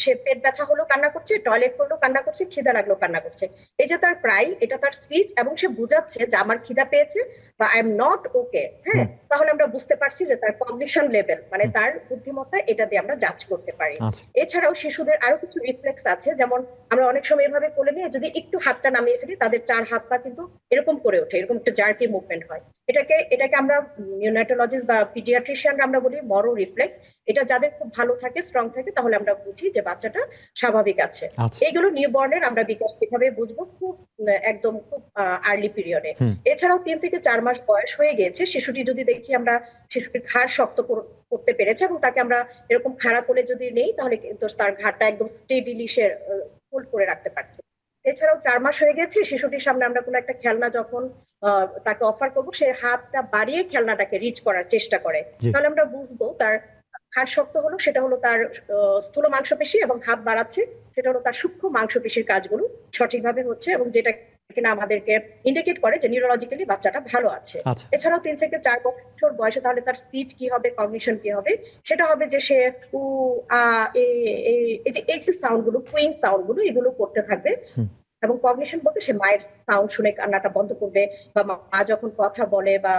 সে পেট ব্যথা হলো কান্না করছে, টয়লেট করলো কান্না করছে, খিদা লাগলো কান্না করছে, এই যে তার ক্রাই, এটা তার স্পিচ, এবং সে বুঝাচ্ছে যে আমার খিদা পেয়েছে বা আই এম নট ওকে। হ্যাঁ, তাহলে আমরা বুঝতে পারছি যে তার কগনিশন লেভেল, মানে তার বুদ্ধিমত্তা, এটা দিয়ে আমরা জাজ করতে পারি। এছাড়াও শিশুদের আরো কিছু রিফ্লেক্স আছে, যেমন আমরা অনেক সময় এভাবে কোলে নিয়ে যদি একটু হাতটা নামিয়ে ফেলি, তাদের 4 হাত পা কিন্তু এরকম করে ওঠে, এরকম একটা জার্কি মুভমেন্ট হয়। এটাকে আমরা নিউনাটোলজিস্ট বা পিডিয়াট্রিশিয়ানরা আমরা বলি মরো রিফ্লেক্স। এটা যাদের খুব ভালো থাকে, স্ট্রং থাকে, তাহলে আমরা বুঝি যে বাচ্চাটা স্বাভাবিক আছে। এইগুলো নিউবর্নের আমরা বিকাশ কিভাবে বুঝবো, খুব একদম খুব আর্লি পিরিয়ডে। এছাড়াও 3 থেকে 4 মাস বয়স হয়ে গিয়েছে শিশুটি যদি দেখি আমরা শিশুটির ঘাড় শক্ত করতে পেরেছে এবং তাকে আমরা এরকম খাড়া করে যদি নেই, তাহলে কিন্তু তার ঘাড়টা একদম স্টেডিলি সে হোল্ড করে রাখতে পারছে। এছাড়াও 4 মাস হয়ে গেছে, শিশুটির সামনে আমরা কোনো একটা খেলনা যখন তাকে অফার করবো, সে হাতটা বাড়িয়ে খেলনাটাকে রিচ করার চেষ্টা করে, তাহলে আমরা বুঝবো তার হাড় শক্ত হলো, সেটা হলো তার স্থূল মাংসপেশি, এবং হাত বাড়াচ্ছে সেটা হলো তার সূক্ষ্ম মাংসপেশির কাজগুলো সঠিকভাবে হচ্ছে, এবং যেটা কিনা আমাদেরকে ইন্ডিকেট করে যে নিউরোলজিক্যালি বাচ্চাটা ভালো আছে। এছাড়াও 3 থেকে 4 বছর বয়সে তাহলে তার স্পিচ কি হবে, কগনিশন কি হবে, সেটা হবে যে সে উ আ এ এই যে এই সাউন্ড গুলো, কুইং সাউন্ড গুলো, এগুলো করতে থাকবে। এবং কগনিশন বলতে সে মায়ের সাউন্ড শুনে কান্নাটা বন্ধ করবে, বা মা যখন কথা বলে বা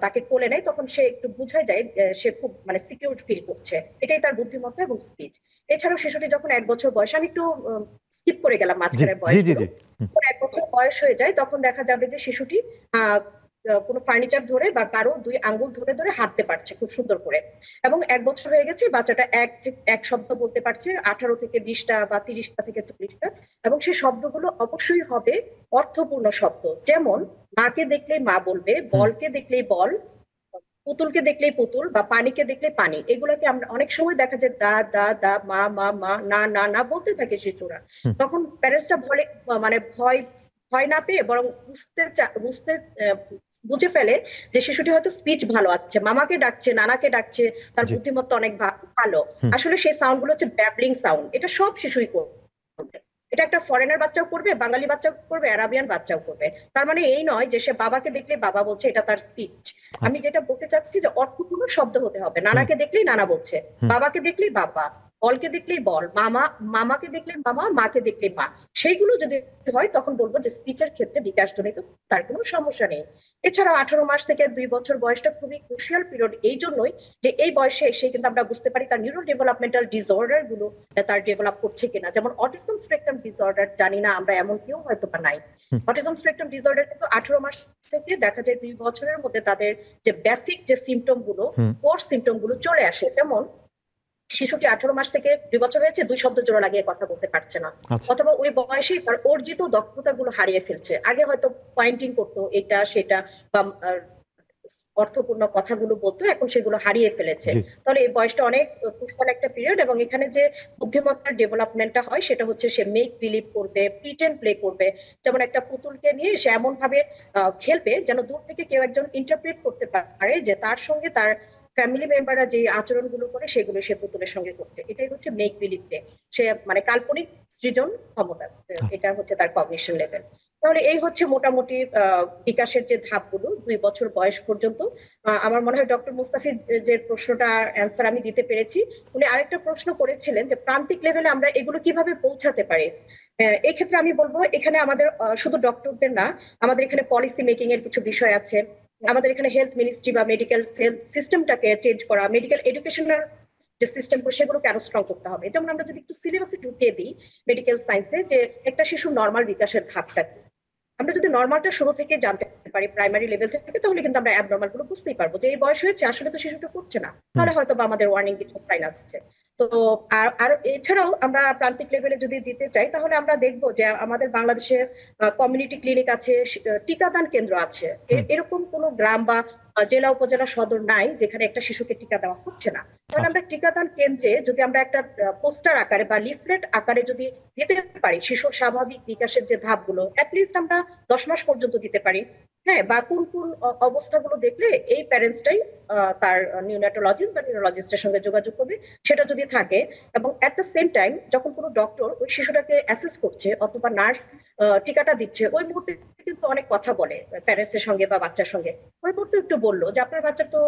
তাকে কোলে নেয়, তখন সে একটু বুঝাই যায় সে খুব মানে সিকিউর ফিল করছে, এটাই তার বুদ্ধিমত্তা এবং স্পিচ। এছাড়াও শিশুটি যখন 1 বছর বয়স, আমি একটু স্কিপ করে গেলাম মাঝখানে বয়স, 1 বছর বয়স হয়ে যায়, তখন দেখা যাবে যে শিশুটি কোনো ফার্নিচার ধরে বা কারো 2 আঙ্গুল ধরে ধরে হাঁটতে পারছে খুব সুন্দর করে। এবং 1 বছর হয়ে গেছে, বাচ্চাটা এক শব্দ বলতে পারছে 18 থেকে 20টা বা 30টা থেকে 40টা, এবং সেই শব্দগুলো অবশ্যই হবে অর্থপূর্ণ শব্দ। যেমন মাকে দেখলেই মা বলবে, বলকে দেখলেই বল, পুতুলকে দেখলেই পুতুল, বা পানিকে দেখলে পানি। এগুলোকে আমরা অনেক সময় দেখা যায় দা দা দা, মা মা মা, না না না বলতে থাকে শিশুরা। তখন প্যারেন্টসটা মানে ভয় না পেয়ে বরং বুঝে ফেলে যে শিশুটি হয়তো স্পিচ ভালো আছে, মামাকে ডাকছে, নানাকে ডাকছে, তার বুদ্ধিমত্তা অনেক ভালো। আসলে সেই সাউন্ড গুলো হচ্ছে ব্যাবলিং সাউন্ড, এটা সব শিশুই করবে। এটা একটা ফরেনার বাচ্চাও করবে, বাঙালি বাচ্চাও করবে, আরাবিয়ান বাচ্চাও করবে। তার মানে এই নয় যে সে বাবাকে দেখলে বাবা বলছে, এটা তার স্পিচ। আমি যেটা বলতে চাচ্ছি যে অর্থপূর্ণ শব্দ হতে হবে। নানাকে দেখলেই নানা বলছে, বাবাকে দেখলেই বাবা, বলকে দেখলেই বল, মামাকে দেখলে মামা, মাকে দেখলে মা। সেইগুলো যদি হয় তখন বলবো যে স্পিচের ক্ষেত্রে বিকাশজনিত তার কোনো সমস্যা নেই। এছাড়াও 18 মাস থেকে 2 বছর বয়সটা খুবই ক্রুশিয়াল পিরিয়ড, এই জন্যই যে এই বয়সে এসে কিন্তু আমরা বুঝতে পারি তার নিউরো ডেভেলপমেন্টাল ডিসঅর্ডার গুলো তার ডেভেলপ করছে কিনা। যেমন অটিজম স্পেকট্রাম ডিসঅর্ডার, জানি না আমরা এমন কেউ হয়তো বা নাই। অটিজম স্পেকট্রাম ডিসঅর্ডার কিন্তু 18 মাস থেকে দেখা যায় 2 বছরের মধ্যে তাদের যে বেসিক যে সিমটম গুলো, কোর সিমটম গুলো চলে আসে। যেমন শিশুটি 18 মাস থেকে 2 বছর হয়েছে, 2 শব্দ জোড়া লাগিয়ে কথা বলতে পারছে না, অথবা ওই বয়সেই তার অর্জিত দক্ষতাগুলো হারিয়ে ফেলছে। আগে হয়তো পয়েন্টিং করতো, এটা সেটা বা অর্থপূর্ণ কথাগুলো বলতো, এখন সেগুলো হারিয়ে ফেলেছে। তাহলে এই বয়সটা অনেক ক্রুশিয়াল একটা পিরিয়ড, এবং এখানে যে বুদ্ধিমত্তার ডেভেলপমেন্টটা হয় সেটা হচ্ছে সে মেক বিলিভ করবে, প্রিটেন্ড প্লে করবে। যেমন একটা পুতুলকে নিয়ে সে এমন ভাবে খেলবে যেন দূর থেকে কেউ একজন ইন্টারপ্রেট করতে পারে যে তার সঙ্গে তার ফ্যামিলি মেম্বাররা যে আচরণগুলো করে সেগুলো সে পুতুলের সঙ্গে করছে। এটাই হচ্ছে মেক বিলিভ প্লে। সে মানে কাল্পনিক সৃজন ক্ষমতা, এটা হচ্ছে তার কগনিশন লেভেল। তাহলে এই হচ্ছে মোটামুটি বিকাশের যে ধাপগুলো 2 বছর বয়স পর্যন্ত। আমার মনে হয় ডক্টর মুস্তাফিজ যে প্রশ্নটা অ্যান্সার আমি দিতে পেরেছি। উনি আরেকটা প্রশ্ন করেছিলেন যে প্রান্তিক লেভেলে আমরা এগুলো কিভাবে পৌঁছাতে পারি। এই ক্ষেত্রে আমি বলবো এখানে আমাদের শুধু ডক্টরদের না, আমাদের এখানে পলিসি মেকিং এর কিছু বিষয় আছে। আমাদের এখানে হেলথ মিনিস্ট্রি বা মেডিকেল সিস্টেমটাকে চেঞ্জ করা, মেডিকেল এডুকেশনাল যে সিস্টেম সেগুলোকে আরো স্ট্রং করতে হবে। যেমন আমরা যদি একটু সিলেবাসে ঢুকিয়ে দিই মেডিকেল সায়েন্সে যে একটা শিশু নর্মাল বিকাশের ধাপটা কি, আমরা যদি নর্মালটা শুরু থেকে জানতে পারি প্রাইমারি লেভেল থেকে, তাহলে কিন্তু আমরা অ্যাবনর্মাল গুলো বুঝতেই পারবো যে এই বয়স হয়েছে আসলে তো শিশুটা করছে না, তাহলে হয়তো বা আমাদের ওয়ার্নিং কিছু সাইন আসছে। তো আর এছাড়াও আমরা প্রান্তিক লেভেলে যদি দিতে চাই, তাহলে আমরা দেখবো যে আমাদের বাংলাদেশে কমিউনিটি ক্লিনিক আছে, টিকাদান কেন্দ্র আছে। এরকম কোনো গ্রাম বা জেলা উপজেলা সদর নাই যেখানে একটা শিশুকে টিকা দেওয়া হচ্ছে না। কারণ আমরা টিকাদান কেন্দ্রে যদি আমরা একটা পোস্টার আকারে বা লিফলেট আকারে যদি দিতে পারি শিশুর স্বাভাবিক বিকাশের যে ধাপগুলো, অ্যাটলিস্ট আমরা 10 মাস পর্যন্ত দিতে পারি। হ্যাঁ, বা কোন কোন অবস্থাগুলো দেখলে এই প্যারেন্টসটাই তার নিউনাটোলজিস্ট বা নিউরোলজিস্টের সঙ্গে যোগাযোগ করবে সেটা যদি থাকে, এবং এট দ্য সেম টাইম যখন কোনো ডক্টর ওই শিশুটাকে অ্যাসেস করছে অথবা নার্স টিকাটা দিচ্ছে, ওই মুহূর্তে কিন্তু অনেক কথা বলে প্যারেন্টস এর সঙ্গে বা বাচ্চার সঙ্গে। ওই মুহূর্তে একটু বললো যে আপনার বাচ্চার তো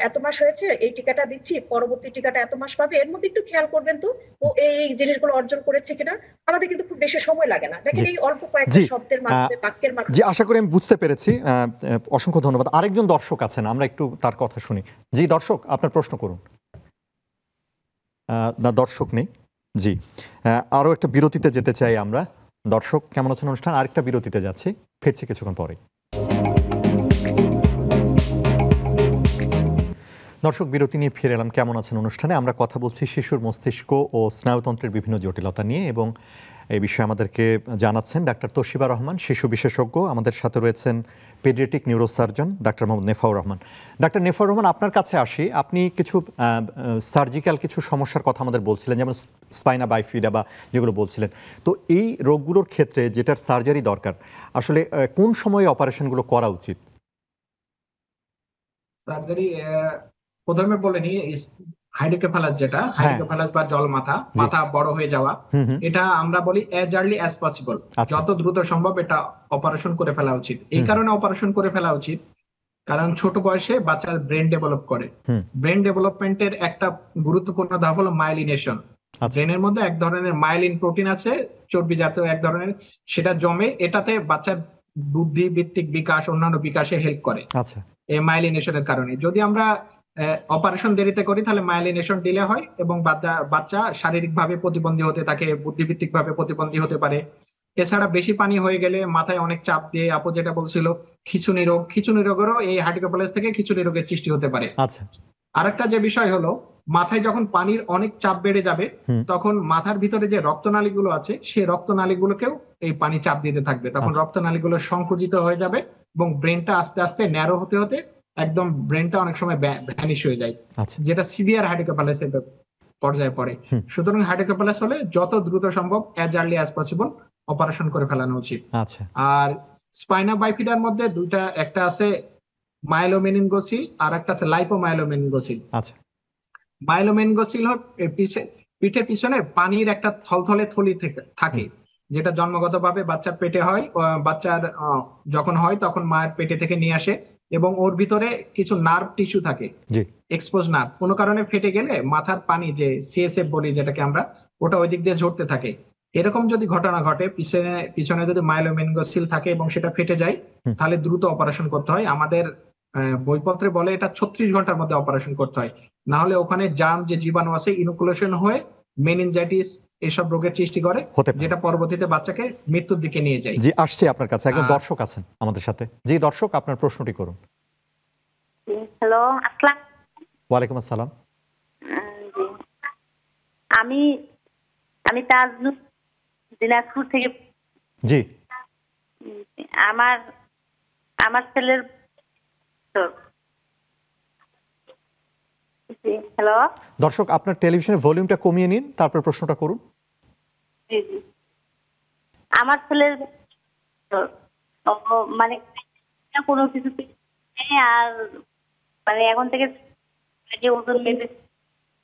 এত মাস হয়েছে, এই টিকাটা দিচ্ছি, পরবর্তী টিকাটা এত মাস পাবে, এর মধ্যে একটু খেয়াল করবেন তো ও এই জিনিসগুলো অর্জন করেছে কিনা। আমাদের কিন্তু খুব বেশি সময় লাগে না, দেখেন এই অল্প কয়েকটা শব্দের মাধ্যমে বাক্যের মাধ্যমে। জি, আশা করি আমি বুঝতে পেরেছি। অসংখ্য ধন্যবাদ। আরেকজন দর্শক আছেন, আমরা একটু তার কথা শুনি। জি দর্শক, আপনার প্রশ্ন করুন। না, দর্শক নেই। জি, আরো একটা বিরতিতে যেতে চাই আমরা। দর্শক কেমন আছেন অনুষ্ঠান আরেকটা বিরতিতে যাচ্ছি, ফিরছি কিছুক্ষণ পরে। দর্শক, বিরতি নিয়ে ফিরে এলাম কেমন আছেন অনুষ্ঠানে। আমরা কথা বলছি শিশুর মস্তিষ্ক ও স্নায়ুতন্ত্রের বিভিন্ন জটিলতা নিয়ে, এবং এই বিষয়ে আমাদেরকে জানাচ্ছেন ডাক্তার তোশিবা রহমান, শিশু বিশেষজ্ঞ। আমাদের সাথে রয়েছেন paediatric neurosurgeon doctor Mohammad Nefaur Rahman. Doctor Nefaur Rahman, আপনার কাছে আসি। আপনি কিছু সার্জিক্যাল কিছু সমস্যার কথা আমাদের বলছিলেন, যেমন স্পাইনা বাইফিডা বা যেগুলো বলছিলেন। তো এই রোগগুলোর ক্ষেত্রে যেটার সার্জারি দরকার, আসলে কোন সময়ে অপারেশনগুলো করা উচিত? সার্জারি প্রথমে বলে নি, হাইড্রোকেফালাস, যেটা হাইড্রোকেফালাস বা জল মাথা বড় হয়ে যাওয়া, এটা আমরা বলি অ্যাজ আর্লি অ্যাজ পসিবল, যত দ্রুত সম্ভব এটা অপারেশন করে ফেলা উচিত। এই কারণে অপারেশন করে ফেলা উচিত কারণ ছোট বয়সে বাচ্চার ব্রেন ডেভেলপ করে। ব্রেন ডেভেলপমেন্টের একটা গুরুত্বপূর্ণ ধাপ হলো মাইলিনেশন। ব্রেনের মধ্যে এক ধরনের মাইলিন প্রোটিন আছে, চর্বি জাতীয় এক ধরনের, সেটা জমে, এটাতে বাচ্চার বুদ্ধি ভিত্তিক বিকাশ, অন্যান্য বিকাশে হেল্প করে এই মাইলিনেশনের কারণে। যদি আমরা অপারেশন দেরিতে করি তাহলে মাইলিনেশন ডিলে হয় এবং বাচ্চা শারীরিকভাবে প্রতিবন্ধী হতে থাকে, বুদ্ধিভিত্তিক ভাবে প্রতিবন্ধী হতে পারে। এছাড়া বেশি পানি হয়ে গেলে মাথায় অনেক চাপ দিয়ে, আপু যেটা বলছিল খিঁচুনি রোগ, খিঁচুনি রোগেরও এই হাইড্রোকেফালাস থেকে খিঁচুনি রোগের সৃষ্টি হতে পারে। আরেকটা যে বিষয় হলো, মাথায় যখন পানির অনেক চাপ বেড়ে যাবে তখন মাথার ভিতরে যে রক্তনালীগুলো আছে সেই রক্তনালীগুলোকেও এই পানি চাপ দিতে থাকবে, তখন রক্তনালীগুলো সংকুচিত হয়ে যাবে এবং ব্রেনটা আস্তে আস্তে ন্যারো হতে হতে একদম ব্রেনটা অনেক সময় ভ্যানিশ হয়ে যায়, যেটা সিভিয়ার হাইড্রোকেফালাসের পর্যায়ে পড়ে। সুতরাং হাইড্রোকেফালাস হলে যত দ্রুত সম্ভব as early as possible operation করে ফেলানো উচিত। আর স্পাইনা বাইফিডার মধ্যে দুইটা, একটা আছে মাইলোমেনিনগোসিল আর একটা আছে লাইপোমাইলোমেনিনগোসিল। মাইলোমেনিনগোসিল পিঠের পিছনে পানির একটা থলথলে থলি থাকে, যেটা জন্মগতভাবে বাচ্চার পেটে হয়। বাচ্চার যখন হয় তখন মায়ের পেটে থেকে নিয়ে আসে এবং ওর ভিতরে কিছু নার্ভ টিস্যু থাকে, এক্সপোজ নার্ভ, কোনো কারণে ফেটে গেলে মাথার পানি, যে সিএসএফ বলি যেটাকে আমরা, ওটা ওই দিক দিয়ে ঝরতে থাকে। এরকম যদি ঘটনা ঘটে, পিছনে যদি মাইলোমেনিনগোসিল থাকে এবং সেটা ফেটে যায়, তাহলে দ্রুত অপারেশন করতে হয়। আমাদের বইপত্রে বলে এটা 36 ঘন্টার মধ্যে অপারেশন করতে হয়, না হলে ওখানে জার্ম, যে জীবাণু আছে, ইনোকুলেশন হয়ে মেনিনজাইটিস এসব রোগের সৃষ্টি করে, যেটা পরবর্তীতে বাচ্চাকে মৃত্যুর দিকে নিয়ে যায়। জি, আসছে আপনার কাছে একজন দর্শক আছেন আমাদের সাথে। জি দর্শক, আপনার প্রশ্নটি করুন। হ্যালো, আসসালাম। ওয়ালাইকুম আসসালাম। আমি তাজনুর, দিনাজপুর থেকে। জি, আমার ছেলের, হ্যালো দর্শক, আপনার টেলিভিশনের ভলিউমটা কমিয়ে নিন, তারপর প্রশ্নটা করুন। আমার ছেলের মানে কোনো কিছু, আর মানে এখন থেকে ওজন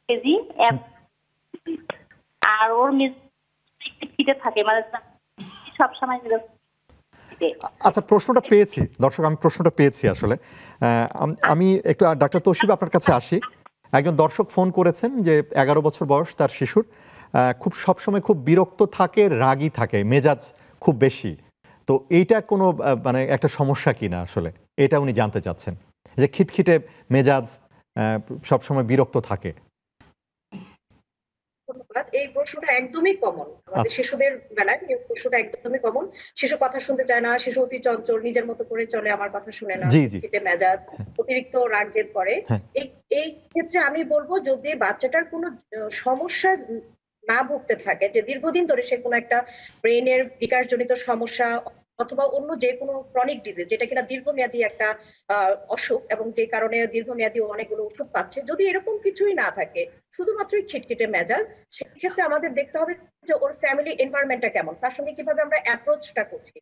কেজি, আর ওর ফিটে থাকে, মানে সবসময়। আচ্ছা, প্রশ্নটা পেয়েছি দর্শক, আমি প্রশ্নটা পেয়েছি আসলে। আমি একটু ডাক্তার তোশিবা আপনার কাছে আসি। একজন দর্শক ফোন করেছেন যে 11 বছর বয়স তার শিশুর, খুব সবসময় খুব বিরক্ত থাকে, রাগী থাকে, মেজাজ খুব বেশি। তো এইটা কোনো মানে একটা সমস্যা কিনা আসলে এটা উনি জানতে চাচ্ছেন, যে খিটখিটে মেজাজ, সবসময় বিরক্ত থাকে। এই প্রশ্নটা একদমই কমন আমাদের শিশুদের বেলায়, এই প্রশ্নটা একদমই কমন। শিশু কথা শুনতে চায় না, শিশু অতি চঞ্চল, নিজের মতো করে চলে, আমার কথা শুনে না, খিটে মেজাজ, অতিরিক্ত রাগ জেদ করে। এই ক্ষেত্রে আমি বলবো, যদি বাচ্চাটার কোনো সমস্যা না ভুগতে থাকে, যে দীর্ঘদিন ধরে সে কোনো একটা ব্রেনের বিকাশজনিত সমস্যা অথবা অন্য যে কোনো ক্রনিক ডিজিজ, যেটা কিনা দীর্ঘমেয়াদী একটা অসুখ এবং যে কারণে দীর্ঘমেয়াদী অনেকগুলো ওষুধ পাচ্ছে, যদি এরকম কিছুই না থাকে, শুধুমাত্রই খিটখিটে মেজাজ, সেক্ষেত্রে আমাদের দেখতে হবে যে ওর ফ্যামিলি এনভায়রনমেন্টটা কেমন, তার সঙ্গে কিভাবে আমরা অ্যাপ্রোচটা করছি,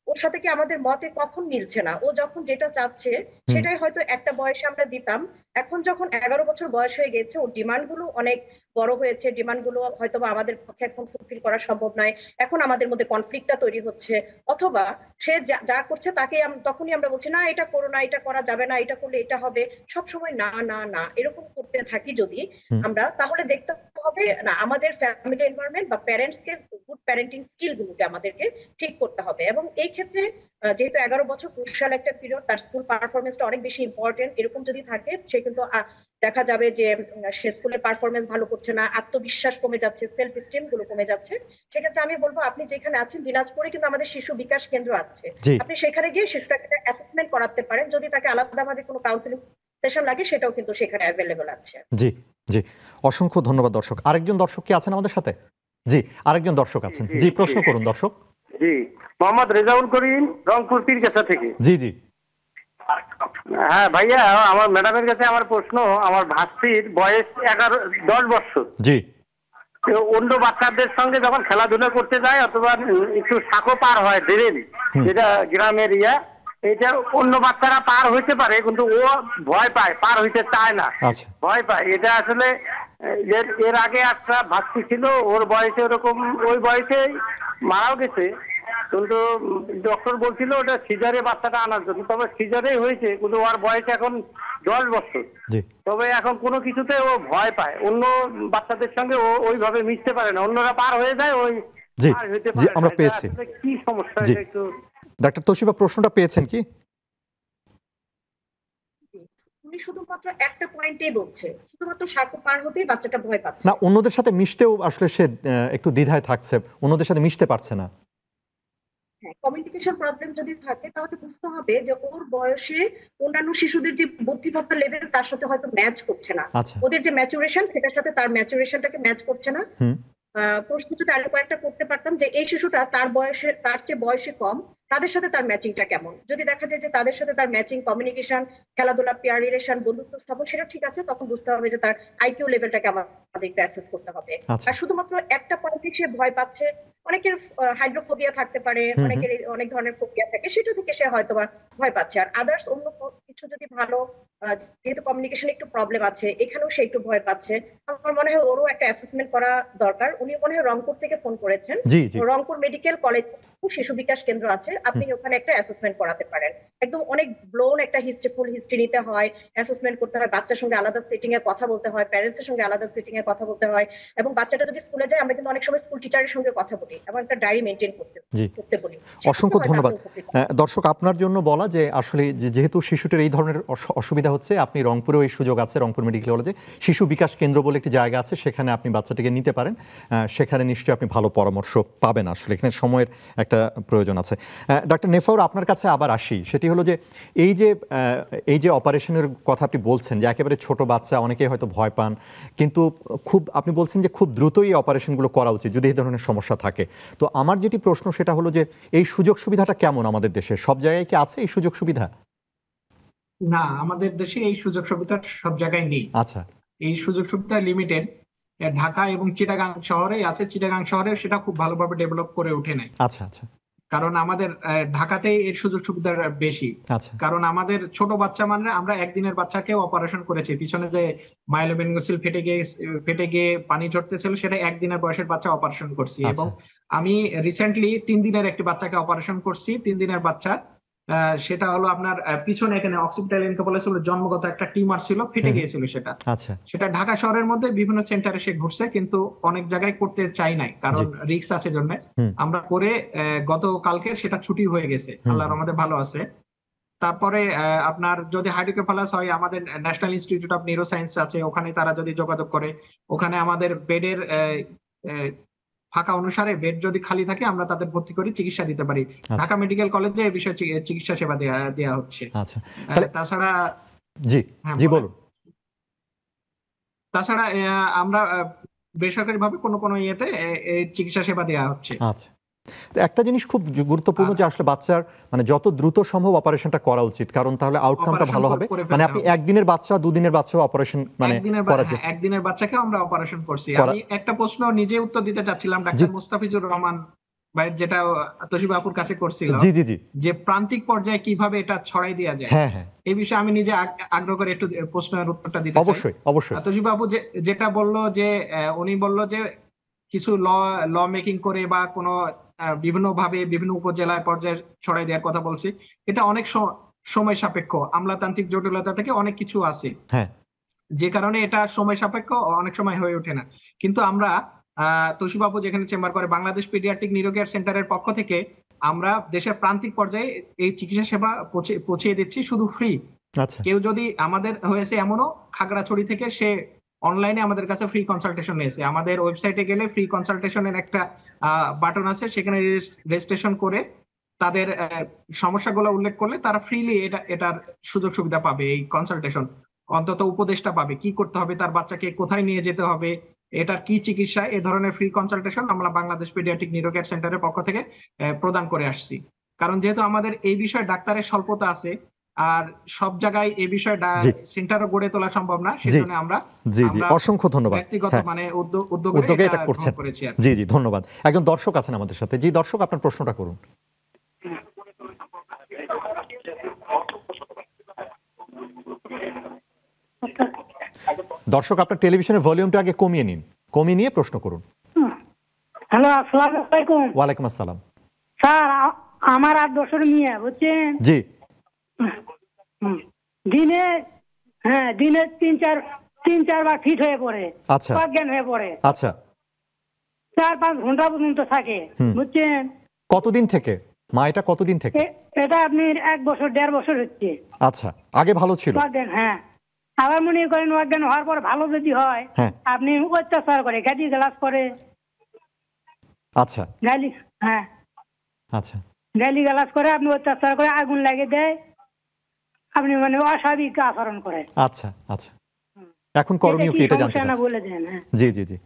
ওর সাথে কি আমাদের মতে কখন মিলছে না, ও যখন যেটা চাচ্ছে সেটাই হয়তো একটা বয়সে আমরা দিতাম, এখন যখন 11 বছর বয়স হয়ে গেছে, ওর ডিমান্ড গুলো অনেক বড় হয়েছে, ডিমান্ড গুলো হয়তো আমাদের পক্ষে এখন ফুলফিল করা সম্ভব নয়, এখন আমাদের মধ্যে কনফ্লিক্টটা তৈরি হচ্ছে, অথবা সে যা করছে তাকে তখনই আমরা বলছি না এটা করো না, এটা করা যাবে না, এটা করলে এটা হবে, সব সময় না না না এরকম করতে থাকি যদি আমরা, তাহলে দেখতে হবে না আমাদের ফ্যামিলি এনভায়রনমেন্ট বা প্যারেন্টস কে গুড প্যারেন্টিং স্কিল গুলোকে আমাদেরকে ঠিক করতে হবে। এবং এই ক্ষেত্রে যেহেতু 11 বছর ক্রুশাল একটা পিরিয়ড, তার স্কুল পারফরমেন্সটা অনেক বেশি ইম্পর্টেন্ট, এরকম যদি থাকে সে কিন্তু দেখা যাবে যে সে স্কুলের পারফরমেন্স ভালো করছে না, আত্মবিশ্বাস কমে যাচ্ছে, সেলফ এস্টিম গুলো কমে যাচ্ছে, সেক্ষেত্রে আমি বলবো আপনি যেখানে আছেন দিনাজপুরে কিন্তু আমাদের শিশু বিকাশ কেন্দ্র আছে, আপনি সেখানে গিয়ে শিশুটাকে অ্যাসেসমেন্ট করাতে পারেন, যদি তাকে আলাদাভাবে কোনো কাউন্সিলিং সেশন লাগে সেটাও কিন্তু সেখানে অ্যাভেলেবল আছে। জি জি, অসংখ্য ধন্যবাদ দর্শক। আরেকজন দর্শক কি আছেন আমাদের সাথে? জি, আরেকজন দর্শক আছেন। জি, প্রশ্ন করুন দর্শক। জি, মোহাম্মদ রেজাউল করিম, রংপুর পীরগাছা থেকে। জি জি। হ্যাঁ ভাইয়া, আমার ম্যাডামের কাছে আমার প্রশ্ন, আমার ভাস্তির বয়স 10 বছর। জি। অন্য বাচ্চাদের সঙ্গে যখন খেলাধুলা করতে যায় অথবা একটু সাঁকো পার হয় ড্রেন, যেটা গ্রামের এটা অন্য বাচ্চারা পার হইতে পারে কিন্তু ও ভয় পায়, পার হইতে চায় না, ভয় পায়। এটা আসলে এর আগে একটা ভাস্তি ছিল, ওর বয়সে ওরকম, ওই বয়সে মারাও গেছে, কিন্তু ডক্টর বলছিল ওটা সিজারে বাচ্চাটা আনার জন্য, তবে সিজারেই হয়েছে, কিন্তু ওর বয়স এখন 10 বছর। তবে এখন কোনো কিছুতে ও ভয় পায়, অন্য বাচ্চাদের সঙ্গে ও ওইভাবে মিশতে পারে না, অন্যরা পার হয়ে যায়, ওই পার হইতে পারে না। আমরা পেয়েছি। কি সমস্যা একটু ডাক্তার তোশিবা প্রশ্নটা পেয়েছেন কি? উনি শুধুমাত্র একটা পয়েন্টেই বলছে, শুধুমাত্র সাঁকো পার হতেই বাচ্চাটা ভয় পাচ্ছে না, অন্যদের সাথে মিশতেও আসলে সে একটু দ্বিধায় থাকছে, অন্যদের সাথে মিশতে পারছে না। কমিউনিকেশন প্রবলেম যদি থাকে তাহলে বুঝতে হবে যে ওর বয়সে অন্যান্য শিশুদের যে বুদ্ধিমত্তা লেভেল তার সাথে হয়তো ম্যাচ করছে না, ওদের যে ম্যাচুরেশন সেটার সাথে তার ম্যাচুরেশনটাকে ম্যাচ করছে না। প্রশ্ন যদি আরো কয়েকটা করতে পারতাম যে এই শিশুটা তার বয়সে, তার চেয়ে বয়সে কম, তাদের সাথে তার ম্যাচিংটা কেমন, যদি দেখা যায় যে তাদের সাথে তার ম্যাচিং, কমিউনিকেশন, খেলাধুলা, পেয়ার রিলেশন, বন্ধুত্ব স্থাপন সেটা ঠিক আছে, তখন বুঝতে হবে যে তার আইকিউ লেভেলটাকে আমাদের একটু অ্যাসেস করতে হবে। আর শুধুমাত্র একটা পয়েন্টে সে ভয় পাচ্ছে, অনেকের হাইড্রোফোবিয়া থাকতে পারে, অনেকের অনেক ধরনের ফোবিয়া থাকে, সেটা থেকে সে হয়তো বা ভয় পাচ্ছে। আর আদার্স অন্য কিছু যদি ভালো, যেহেতু কমিউনিকেশন একটু প্রবলেম আছে এখানেও সে একটু ভয় পাচ্ছে, আমার মনে হয় ওরও একটা অ্যাসেসমেন্ট করা দরকার। উনি মনে হয় রংপুর থেকে ফোন করেছেন, রংপুর মেডিকেল কলেজ শিশু বিকাশ কেন্দ্র আছে, আপনি ওখানে একটা অ্যাসেসমেন্ট করাতে পারেন। একদম অনেক ব্লোন একটা ফুল হিস্ট্রি নিতে হয়, অ্যাসেসমেন্ট করতে হয়, বাচ্চার সঙ্গে আলাদা সেটিং এ কথা বলতে হয়, প্যারেন্টস এর সঙ্গে আলাদা সেটিং এ কথা বলতে হয়, এবং বাচ্চাটা যদি স্কুলে যায় আমরা কিন্তু অনেক সময় স্কুল টিচারের সঙ্গে কথা বলি এবং একটা ডায়েরি মেইনটেইন করতে বলি। অসংখ্য ধন্যবাদ দর্শক। আপনার জন্য বলা যে আসলে যেহেতু শিশুটির এই ধরনের অসুবিধা হচ্ছে, আপনি রংপুরেও এই সুযোগ আছে, রংপুর মেডিকেল কলেজে শিশু বিকাশ কেন্দ্র বলে একটি জায়গা আছে, সেখানে আপনি বাচ্চাটিকে নিতে পারেন, সেখানে নিশ্চয়ই আপনি ভালো পরামর্শ পাবেন। আসলে এখানে সময়ের একটা প্রয়োজন আছে। ডক্টর নেফাউর, আপনার কাছে আবার আসি, সেটি হলো যে এই যে অপারেশনের কথা আপনি বলছেন যে একেবারে ছোট বাচ্চা, অনেকেই হয়তো ভয় পান, কিন্তু আপনি বলছেন যে খুব দ্রুতই এই অপারেশনগুলো করা উচিত যদি এই ধরনের সমস্যা থাকে। তো আমার যেটি প্রশ্ন সেটা হলো যে এই সুযোগ সুবিধাটা কেমন আমাদের দেশে, সব জায়গায় কি আছে এই সুযোগ সুবিধা? না, আমাদের দেশে এই সুযোগ সুবিধা সব জায়গায় নেই। আচ্ছা, এই সুযোগ সুবিধা লিমিটেড। ঢাকা এবং চিটাগাং শহরে আছে, চিটাগাং শহরে সেটা খুব ভালোভাবে ডেভেলপ করে ওঠে নাই। আচ্ছা আচ্ছা। কারণ আমাদের ঢাকাতেই এর সুযোগ সুবিধা বেশি। কারণ আমাদের ছোট বাচ্চা মানে আমরা একদিনের বাচ্চাকেও অপারেশন করেছি, পিছনে যে মাইলোমেনিঙ্গোসিল ফেটে গিয়ে পানি ঝরতেছিল সেটা একদিনের বয়সের বাচ্চা অপারেশন করছি। এবং আমি রিসেন্টলি 3 দিনের একটি বাচ্চাকে অপারেশন করছি, 3 দিনের বাচ্চা, সেটা হলো আপনার পিছনে এখানে অক্সিপিটাল এনকেফালাইটিস হলো জন্মগত একটা টিউমার ছিল, ফেটে গিয়েছিল সেটা ঢাকা শহরের মধ্যে বিভিন্ন সেন্টারে সে ঘুরছে, কিন্তু অনেক জায়গায় করতে চাই নাই কারণ রিস্ক আছে জন্য। আমরা করে গতকালকে সেটা ছুটি হয়ে গেছে, আল্লাহর রহমতে ভালো আছে। তারপরে আপনার যদি হাইড্রোকেফালাস হয়, আমাদের ন্যাশনাল ইনস্টিটিউট অফ নিউরোসায়েন্স আছে, ওখানে তারা যদি যোগাযোগ করে, ওখানে আমাদের বেডের ফাঁকা অনুসারে বেড যদি খালি থাকে আমরা তাদের ভর্তি করে চিকিৎসা দিতে পারি। ঢাকা মেডিকেল কলেজে এই বিষয়ে চিকিৎসা সেবা দেওয়া হচ্ছে। তাছাড়া আমরা বেসরকারি ভাবে কোনো ইয়েতে চিকিৎসা সেবা দেওয়া হচ্ছে। তো একটা জিনিস খুব গুরুত্বপূর্ণ যে আসলে বাচ্চার মানে যত দ্রুত সম্ভব অপারেশনটা করা উচিত, কারণ তাহলে আউটকামটা ভালো হবে। মানে আপনি একদিনের বাচ্চা, দুদিনের বাচ্চা অপারেশন মানে করা যায়, একদিনের বাচ্চাকে আমরা অপারেশন করছি। আমি একটা প্রশ্ন নিজে উত্তর দিতে চাচ্ছিলাম ডাক্তার মুস্তাফিজুর রহমান ভাই, যেটা তোশিবা আপুর কাছে করছিল, জি জি জি, যে প্রান্তিক পর্যায়ে কিভাবে এটা ছড়াই দেওয়া যায়। হ্যাঁ হ্যাঁ, এই বিষয়ে আমি নিজে আগ্রহ করে একটু প্রশ্নের উত্তরটা দিতে চাই। অবশ্যই অবশ্যই। তোশিবা আপু যেটা বললো যে উনি বললো যে কিছু ল মেকিং করে বা কোনো বিভিন্ন ভাবে বিভিন্ন উপজেলায় পর্যায়ে ছড়াই দেওয়ার কথা বলছি, এটা অনেক সময় সাপেক্ষ, আমলাতান্ত্রিক জটিলতা থেকে অনেক কিছু আছে, হ্যাঁ, যে কারণে এটা সময় সাপেক্ষ, অনেক সময় হয়ে ওঠে না। কিন্তু আমরা তোশিবা আপু যেখানে চেম্বার করে বাংলাদেশ পিডিয়াট্রিক নিউরোকেয়ার সেন্টারের পক্ষ থেকে আমরা দেশের প্রান্তিক পর্যায়ে এই চিকিৎসা সেবা পৌঁছিয়ে দিচ্ছি শুধু ফ্রি। আচ্ছা, কেউ যদি আমাদের হয়েছে এমনও খাগড়াছড়ি থেকে, সে অনলাইনে আমাদের কাছে ফ্রি কনসালটেশন নিয়েছে, আমাদের ওয়েবসাইটে গেলে ফ্রি কনসালটেশনের একটা বাটন আছে, সেখানে রেজিস্ট্রেশন করে তাদের সমস্যাগুলো উল্লেখ করলে তারা ফ্রিলি এটার সুযোগ সুবিধা পাবে, এই কনসালটেশন অন্তত উপদেশটা পাবে, কি করতে হবে, তার বাচ্চাকে কোথায় নিয়ে যেতে হবে, এটার কি চিকিৎসা, এ ধরনের ফ্রি কনসালটেশন আমরা বাংলাদেশ পিডিয়াট্রিক নিউরোকেয়ার সেন্টারের পক্ষ থেকে প্রদান করে আসছি। কারণ যেহেতু আমাদের এই বিষয়ে ডাক্তারের স্বল্পতা আছে, আর সব জায়গায় এই বিষয়ে সেন্টারও গড়ে তোলা সম্ভব না, সেজন্য আমরা জি জি, অসংখ্য ধন্যবাদ, ব্যক্তিগত মানে উদ্যোগে এটা করছেন। জি জি, ধন্যবাদ। একজন দর্শক আছেন আমাদের সাথে। জি দর্শক, আপনার প্রশ্নটা করুন। দর্শক, আপনার টেলিভিশনের ভলিউমটা আগে কমিয়ে নিন, কমিয়ে নিয়ে প্রশ্ন করুন। হ্যালো, আসসালামু আলাইকুম। ওয়ালাইকুম আসসালাম। স্যার, আমার 8 বছর মেয়ে, বুঝছেন? জি। দিনে দিনে তিন চারবার ফিট হয়ে পড়ে, আচ্ছা, অজ্ঞান হয়ে পড়ে। আচ্ছা, 4-5 ঘন্টা পর্যন্ত থাকে, বুঝছেন? কতদিন থেকে মা, এটা কতদিন থেকে? এটা আপনি 1 বছর 1.5 বছর হচ্ছে। আচ্ছা, আগে ভালো ছিল? অজ্ঞান, হ্যাঁ। আবার মনে করেন অজ্ঞান হওয়ার পর ভালো যদি হয়, আপনি অত্যাচার করে, গালি গালাজ করে। আচ্ছা, গালি, হ্যাঁ, আচ্ছা, গালি গালাজ করে, আপনি অত্যাচার করে, আগুন লাগিয়ে দেয়, আপনি মানে অস্বাভাবিক আচরণ করে। আচ্ছা আচ্ছা, এখন করণীয় কি এটা জানতে চাচ্ছি। বলে দেন। জি জি জি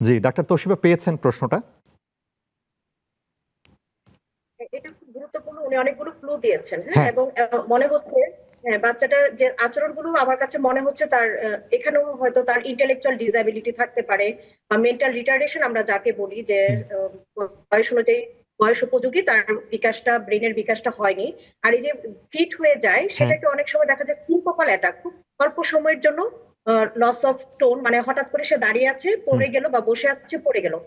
জি, ডাক্তার তোশিবা পেয়েছেন প্রশ্নটা? এটা খুব গুরুত্বপূর্ণ, উনি অনেকগুলো ক্লু দিয়েছেন, হ্যাঁ, এবং মনে হচ্ছে বাচ্চাটা যে আচরণগুলো আমার কাছে মনে হচ্ছে তার এখানেও হয়তো তার ইন্টেলেকচুয়াল ডিসএবিলিটি থাকতে পারে, বা মেন্টাল রিটার্ডেশন আমরা যাকে বলি, যে বয়স অনুযায়ী বয়স উপযোগী তার বিকাশটা, ব্রেনের বিকাশটা হয়নি। আর এই যে ফিট হয়ে যায়, সেটাকে অনেক সময় দেখা যায় সিনকোপাল অ্যাটাক, খুব অল্প সময়ের জন্য লস অফ টোন, মানে হঠাৎ করে সে দাঁড়িয়ে আছে, পড়ে গেল, বা বসে আছে, পড়ে গেল।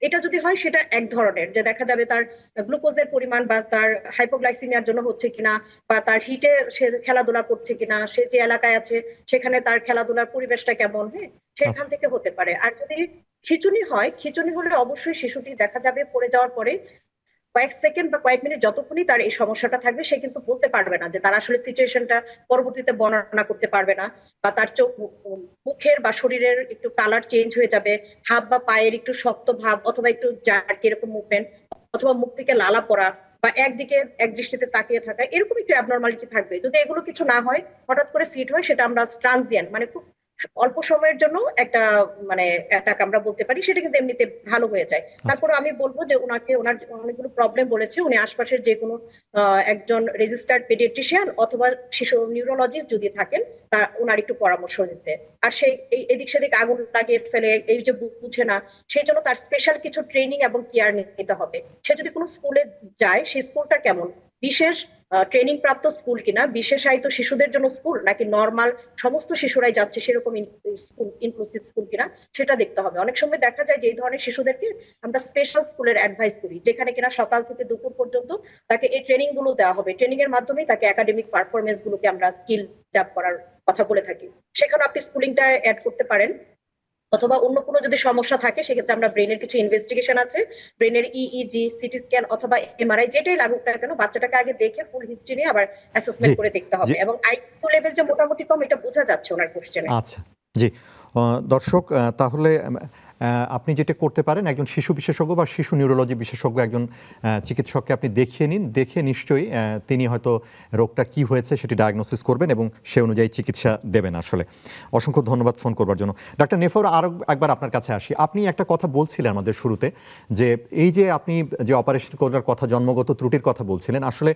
এটা যদি হয়, সেটা এক ধরনের, যে দেখা যাবে তার গ্লুকোজের পরিমাণ বা তার হাইপোগ্লাইসিমিয়ার জন্য হচ্ছে কিনা, বা তার হিটে সে খেলাধুলা করছে কিনা, সে যে এলাকায় আছে সেখানে তার খেলাধুলার পরিবেশটা কেমন, হ্যাঁ, সেখান থেকে হতে পারে। আর যদি খিঁচুনি হয়, খিঁচুনি হলে অবশ্যই শিশুটি দেখা যাবে পড়ে যাওয়ার পরে কয়েক সেকেন্ড বা কয়েক মিনিট যতক্ষণই তার এই সমস্যাটা থাকবে, সে কিন্তু বলতে পারবে না, যে তার আসলে সিচুয়েশনটা পরবর্তীতে বর্ণনা করতে পারবে না, বা তার চোখ, মুখের বা শরীরের একটু কালার চেঞ্জ হয়ে যাবে, হাত বা পায়ের একটু শক্ত ভাব, অথবা একটু জার্কি এরকম মুভমেন্ট, অথবা মুখ থেকে লালা পড়া, বা একদিকে এক দৃষ্টিতে তাকিয়ে থাকা, এরকম একটু অ্যাবনর্মালিটি থাকবে। যদি এগুলো কিছু না হয়, হঠাৎ করে ফিট হয়, সেটা আমরা ট্রানজিয়েন্ট, মানে খুব অল্প সময়ের জন্য একটা মানে অ্যাটাক আমরা বলতে পারি, সেটা কিন্তু এমনিতে ভালো হয়ে যায়। তারপরে আমি বলবো যে ওনার অনেকগুলো প্রবলেম বলেছে, উনি আশপাশের যে কোনো একজন রেজিস্টার্ড পেডিয়াট্রিশিয়ান অথবা শিশু নিউরোলজিস্ট যদি থাকেন, তার ওনার একটু পরামর্শ নিতে। আর সেই এদিক সেদিক আগুন লাগিয়ে ফেলে এই যে বুঝে না, সেই জন্য তার স্পেশাল কিছু ট্রেনিং এবং কেয়ার নিতে হবে। সে যদি কোনো স্কুলে যায়, সেই স্কুলটা কেমন, বিশেষ ট্রেনিং প্রাপ্ত স্কুল কিনা, বিশেষায়িত শিশুদের জন্য স্কুল, নাকি নর্মাল সমস্ত শিশুরাই যাচ্ছে সেরকম স্কুল, ইনক্লুসিভ স্কুল কিনা, সেটা দেখতে হবে। অনেক সময় দেখা যায় যে এই ধরনের শিশুদেরকে আমরা স্পেশাল স্কুলের অ্যাডভাইস করি, যেখানে কিনা সকাল থেকে দুপুর পর্যন্ত তাকে এই ট্রেনিং গুলো দেওয়া হবে। ট্রেনিং এর মাধ্যমে তাকে একাডেমিক পারফরমেন্স গুলোকে আমরা স্কিল ডেভেলপ করার কথা বলে থাকি। সেখানে আপনি স্কুলিংটা অ্যাড করতে পারেন, অথবা অন্য কোনো যদি সমস্যা থাকে, সেক্ষেত্রে আমরা ব্রেনের কিছু ইনভেস্টিগেশন আছে, ব্রেনের ইইজি, সিটি স্ক্যান অথবা এমআরআই, যেটাই লাগুক না কেন, বাচ্চাটাকে আগে দেখে ফুল হিস্ট্রি নিয়ে আবার অ্যাসেসমেন্ট করে দেখতে হবে। এবং আইকিউ লেভেল যে মোটামুটি কম, এটা বোঝা যাচ্ছে ওনার কোশ্চেনে। আচ্ছা, জি দর্শক, তাহলে আপনি যেটা করতে পারেন, একজন শিশু বিশেষজ্ঞ বা শিশু নিউরোলজি বিশেষজ্ঞ একজন চিকিৎসককে আপনি দেখিয়ে নিন, দেখে নিশ্চয়ই তিনি হয়তো রোগটা কি হয়েছে সেটি ডায়াগনোসিস করবেন এবং সে অনুযায়ী চিকিৎসা দেবেন। আসলে অসংখ্য ধন্যবাদ ফোন করবার জন্য। ডাক্তার নেফাউর, আরও একবার আপনার কাছে আসি। আপনি একটা কথা বলছিলেন আমাদের শুরুতে, যে এই যে আপনি যে অপারেশন করার কথা, জন্মগত ত্রুটির কথা বলছিলেন, আসলে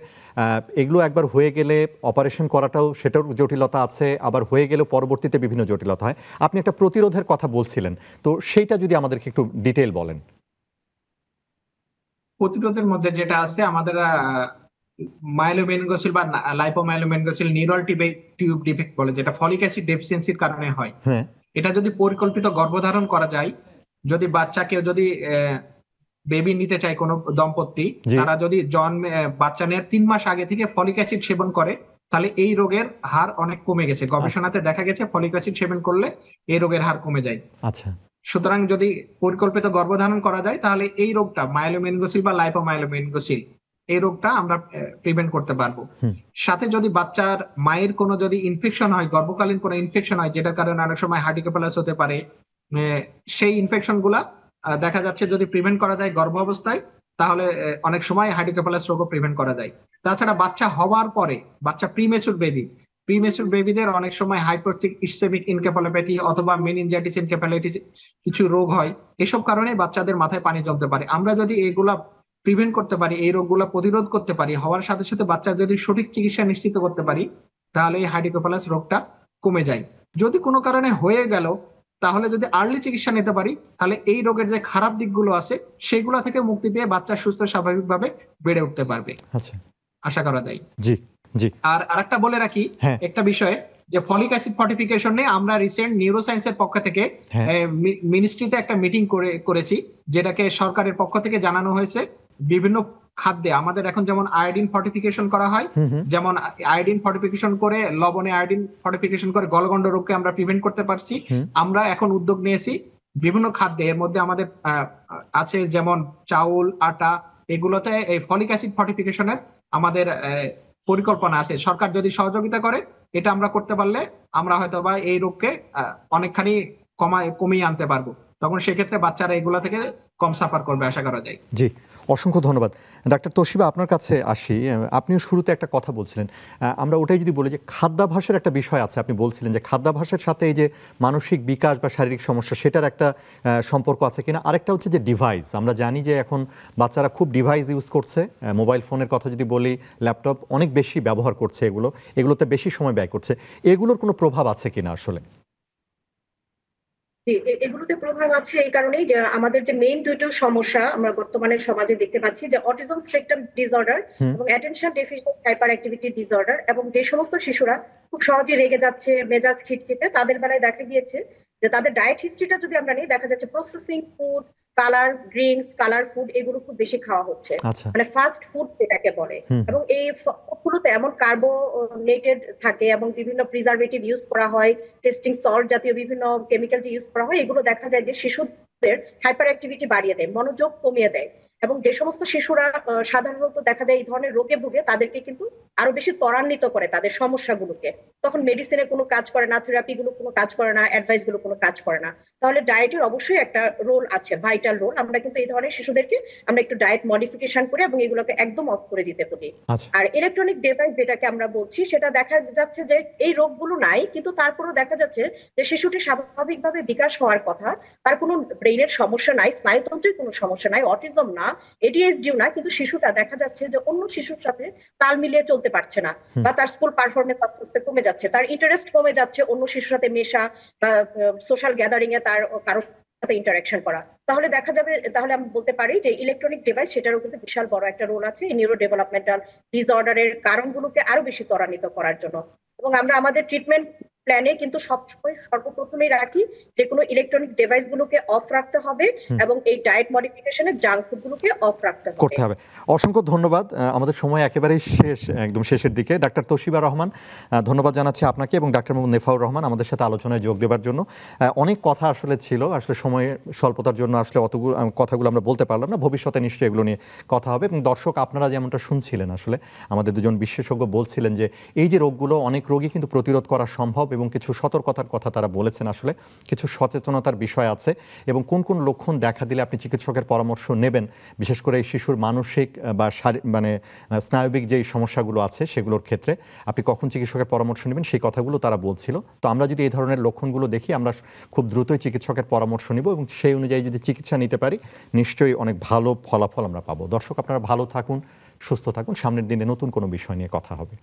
এগুলো একবার হয়ে গেলে অপারেশন করাটাও সেটার জটিলতা আছে, আবার হয়ে গেলেও পরবর্তীতে বিভিন্ন জটিলতা হয়। আপনি একটা প্রতিরোধের কথা বলছিলেন, তো সেইটা যদি আমাদেরকে একটু ডিটেইল বলেন। প্রতিরোধের মধ্যে যেটা আছে, আমাদের মাইলোমেনিনগোসিল বা লাইপোমাইলোমেনিনগোসিল নিউরাল টিউব ডিফেক্ট বলে, যেটা ফলিক অ্যাসিড ডেফিসিয়েন্সির কারণে হয়। এটা যদি পরিকল্পিত গর্ভধারণ করা যায়, যদি বাচ্চাকে যদি বেবি নিতে চায় কোনো দম্পতি, তারা যদি বাচ্চা নেওয়ার 3 মাস আগে থেকে ফলিক অ্যাসিড সেবন করে, তাহলে এই রোগের হার অনেক কমে গেছে। গবেষণাতে দেখা গেছে ফলিক অ্যাসিড সেবন করলে এই রোগের হার কমে যায়। আচ্ছা, সুতরাং যদি পরিকল্পিত গর্ভধারণ করা যায়, তাহলে এই রোগটা মাইলোমেনিনগোসিল বা লাইপোমাইলোমেনিনগোসিল এই রোগটা আমরা প্রিভেন্ট করতে পারবো। সাথে যদি বাচ্চার মায়ের কোনো যদি ইনফেকশন হয়, গর্ভকালীন কোনো ইনফেকশন হয়, যেটার কারণে অনেক সময় হার্ডিকোপ্যালাস হতে পারে, সেই ইনফেকশন গুলা দেখা যাচ্ছে যদি প্রিভেন্ট করা যায় গর্ভ অবস্থায়, তাহলে অনেক সময় হার্ডিকোপ্যালাস রোগও প্রিভেন্ট করা যায়। তাছাড়া বাচ্চা হওয়ার পরে, বাচ্চা প্রিমেচুর বেবিদের অনেক সময় হাইপোথিক ইসচেমিক ইনকেফালোপ্যাথি অথবা মেনিনজাইটিস এনকেফালাইটিস কিছু রোগ হয়। এসব কারণে বাচ্চাদের মাথায় পানি জমতে পারে। আমরা যদি এগুলা প্রিভেন্ট করতে পারি, এই রোগগুলা প্রতিরোধ করতে পারি, হওয়ার সাথে সাথে বাচ্চা যদি সঠিক চিকিৎসা নিশ্চিত করতে পারি, তাহলে এই হার্ডিকোপ্যালাস রোগটা কমে যায়। যদি কোনো কারণে হয়ে গেল, তাহলে যদি আর্লি চিকিৎসা নিতে পারি, তাহলে এই রোগের যে খারাপ দিকগুলো আছে সেগুলো থেকে মুক্তি পেয়ে বাচ্চা সুস্থ স্বাভাবিকভাবে বেড়ে উঠতে পারবে। আচ্ছা, আশা করা যায়। জি জি। আর আরেকটা বলে রাখি একটা বিষয়, যে ফলিক অ্যাসিড ফর্টিফিকেশন নিয়ে আমরা রিসেন্ট নিউরোসায়েন্সের পক্ষ থেকে মিনিস্ট্রিতে একটা মিটিং করেছি, যেটাকে সরকারের পক্ষ থেকে জানানো হয়েছে বিভিন্ন খাদ্যে আমাদের এখন যেমন আয়োডিন ফর্টিফিকেশন করা হয়, যেমন আয়োডিন ফর্টিফিকেশন করে, লবণে আয়োডিন ফর্টিফিকেশন করে গলগন্ড রোগকে আমরা প্রিভেন্ট করতে পারছি। আমরা এখন উদ্যোগ নিয়েছি বিভিন্ন খাদ্যে, এর মধ্যে আমাদের আছে যেমন চাউল, আটা, এগুলোতে এই ফলিক অ্যাসিড ফর্টিফিকেশনের আমাদের পরিকল্পনা আছে। সরকার যদি সহযোগিতা করে, এটা আমরা করতে পারলে আমরা হয়তো বা এই রোগকে অনেকখানি কমিয়ে আনতে পারবো। তখন সেক্ষেত্রে বাচ্চারা এগুলো থেকে কম সাফার করবে, আশা করা যায়। জি, অসংখ্য ধন্যবাদ। ডাক্তার তোশিবা, আপনার কাছে আসি। আপনিও শুরুতে একটা কথা বলছিলেন, আমরা ওটাই যদি বলি যে খাদ্যাভ্যাসের একটা বিষয় আছে। আপনি বলছিলেন যে খাদ্যাভ্যাসের সাথে এই যে মানসিক বিকাশ বা শারীরিক সমস্যা, সেটার একটা সম্পর্ক আছে কিনা। আরেকটা হচ্ছে যে ডিভাইস, আমরা জানি যে এখন বাচ্চারা খুব ডিভাইস ইউজ করছে। মোবাইল ফোনের কথা যদি বলি, ল্যাপটপ অনেক বেশি ব্যবহার করছে, এগুলোতে বেশি সময় ব্যয় করছে। এগুলোর কোনো প্রভাব আছে কিনা আসলে? এগুলোতে প্রভাব আছে এই কারণেই যে আমাদের যে মেইন দুটো সমস্যা আমরা বর্তমানে সমাজে দেখতে পাচ্ছি, যে অটিজম স্পেকট্রাম ডিসঅর্ডার এবং attention deficient hyper activity disorder, এবং যে সমস্ত শিশুরা খুব সহজে রেগে যাচ্ছে, মেজাজ খিটখিটে, তাদের বেলায় দেখা গিয়েছে যে তাদের ডায়েট হিস্ট্রিটা যদি আমরা নিই, দেখা যাচ্ছে processing food, colour drinks, colour food এগুলো খুব বেশি খাওয়া হচ্ছে, মানে ফাস্ট ফুড যেটাকে বলে। এবং এই ফুডগুলোতে এমন কার্বোনেটেড থাকে এবং বিভিন্ন প্রিজারভেটিভ ইউজ করা হয়, টেস্টিং সল্ট জাতীয় বিভিন্ন কেমিক্যাল যে ইউজ করা হয়, এগুলো দেখা যায় যে শিশুদের হাইপার অ্যাক্টিভিটি বাড়িয়ে দেয়, মনোযোগ কমিয়ে দেয়। এবং যে সমস্ত শিশুরা সাধারণত দেখা যায় এই ধরনের রোগে ভুগে, তাদেরকে কিন্তু আরো বেশি ত্বরান্বিত করে তাদের সমস্যাগুলোকে। তখন মেডিসিনে কোনো কাজ করে না, থেরাপি গুলো কোনো কাজ করে না, অ্যাডভাইস গুলো কোনো কাজ করে না। তাহলে ডায়েটের অবশ্যই একটা রোল আছে, ভাইটাল রোল। আমরা কিন্তু এই ধরনের শিশুদেরকে আমরা একটু ডায়েট মডিফিকেশন করে এবং এগুলোকে একদম অফ করে দিতে বলি। আর ইলেকট্রনিক ডিভাইস যেটাকে আমরা বলছি, সেটা দেখা যাচ্ছে যে এই রোগগুলো নাই, কিন্তু তারপরেও দেখা যাচ্ছে যে শিশুটি স্বাভাবিকভাবে বিকাশ হওয়ার কথা, তার কোনো ব্রেইনের সমস্যা নাই, স্নায়ুতন্ত্রের কোনো সমস্যা নাই, অটিজম না, এডিএইচডিও না, কিন্তু শিশুটা দেখা যাচ্ছে যে অন্য শিশুর সাথে তাল মিলিয়ে চলতে পারছে না, বা তার স্কুল পারফরমেন্স আস্তে আস্তে কমে যাচ্ছে, তার ইন্টারেস্ট কমে যাচ্ছে অন্য শিশুর সাথে মেশা বা সোশ্যাল গ্যাদারিং এ তার কারোর সাথে ইন্টারাকশন করা। তাহলে দেখা যাবে, তাহলে আমি বলতে পারি যে ইলেকট্রনিক ডিভাইস সেটারও কিন্তু বিশাল বড় একটা রোল আছে এই নিউরো ডেভেলপমেন্টাল ডিসঅর্ডারের কারণগুলোকে আরো বেশি ত্বরান্বিত করার জন্য। এবং আমরা আমাদের ট্রিটমেন্ট প্ল্যানে কিন্তু সবসময় সর্বপ্রথমেই রাখি যে কোনো ইলেকট্রনিক ডিভাইস গুলোকে অফ রাখতে হবে এবং এই ডায়েট মডিফিকেশনে জাঙ্ক ফুড গুলোকে অফ করতে হবে। অসংখ্য ধন্যবাদ। আমাদের সময় একেবারেই শেষ, একদম শেষের দিকে। ডাক্তার তোশিবা রহমান, ধন্যবাদ জানাচ্ছি আপনাকে এবং ডাক্তার মোহাম্মদ নেফাউর রহমান আমাদের সাথে আলোচনায় যোগ দেওয়ার জন্য। অনেক কথা আসলে ছিল, আসলে সময়ের স্বল্পতার জন্য আসলে অতগুলো কথাগুলো আমরা বলতে পারলাম না। ভবিষ্যতে নিশ্চয়ই এগুলো নিয়ে কথা হবে। এবং দর্শক আপনারা যেমনটা শুনছিলেন, আসলে আমাদের দুজন বিশেষজ্ঞ বলছিলেন যে এই যে রোগগুলো, অনেক রোগই কিন্তু প্রতিরোধ করা সম্ভব এবং কিছু সতর্কতার কথা তারা বলেছেন, আসলে কিছু সচেতনতার বিষয় আছে এবং কোন কোন লক্ষণ দেখা দিলে আপনি চিকিৎসকের পরামর্শ নেবেন, বিশেষ করে এই শিশুর মানসিক বা মানে স্নায়বিক যেই সমস্যাগুলো আছে সেগুলোর ক্ষেত্রে আপনি কখন চিকিৎসকের পরামর্শ নেবেন সেই কথাগুলো তারা বলছিল। তো আমরা যদি এই ধরনের লক্ষণগুলো দেখি আমরা খুব দ্রুতই চিকিৎসকের পরামর্শ নিব এবং সেই অনুযায়ী যদি চিকিৎসা নিতে পারি নিশ্চয়ই অনেক ভালো ফলাফল আমরা পাবো। দর্শক, আপনারা ভালো থাকুন, সুস্থ থাকুন। সামনের দিনে নতুন কোনো বিষয় নিয়ে কথা হবে।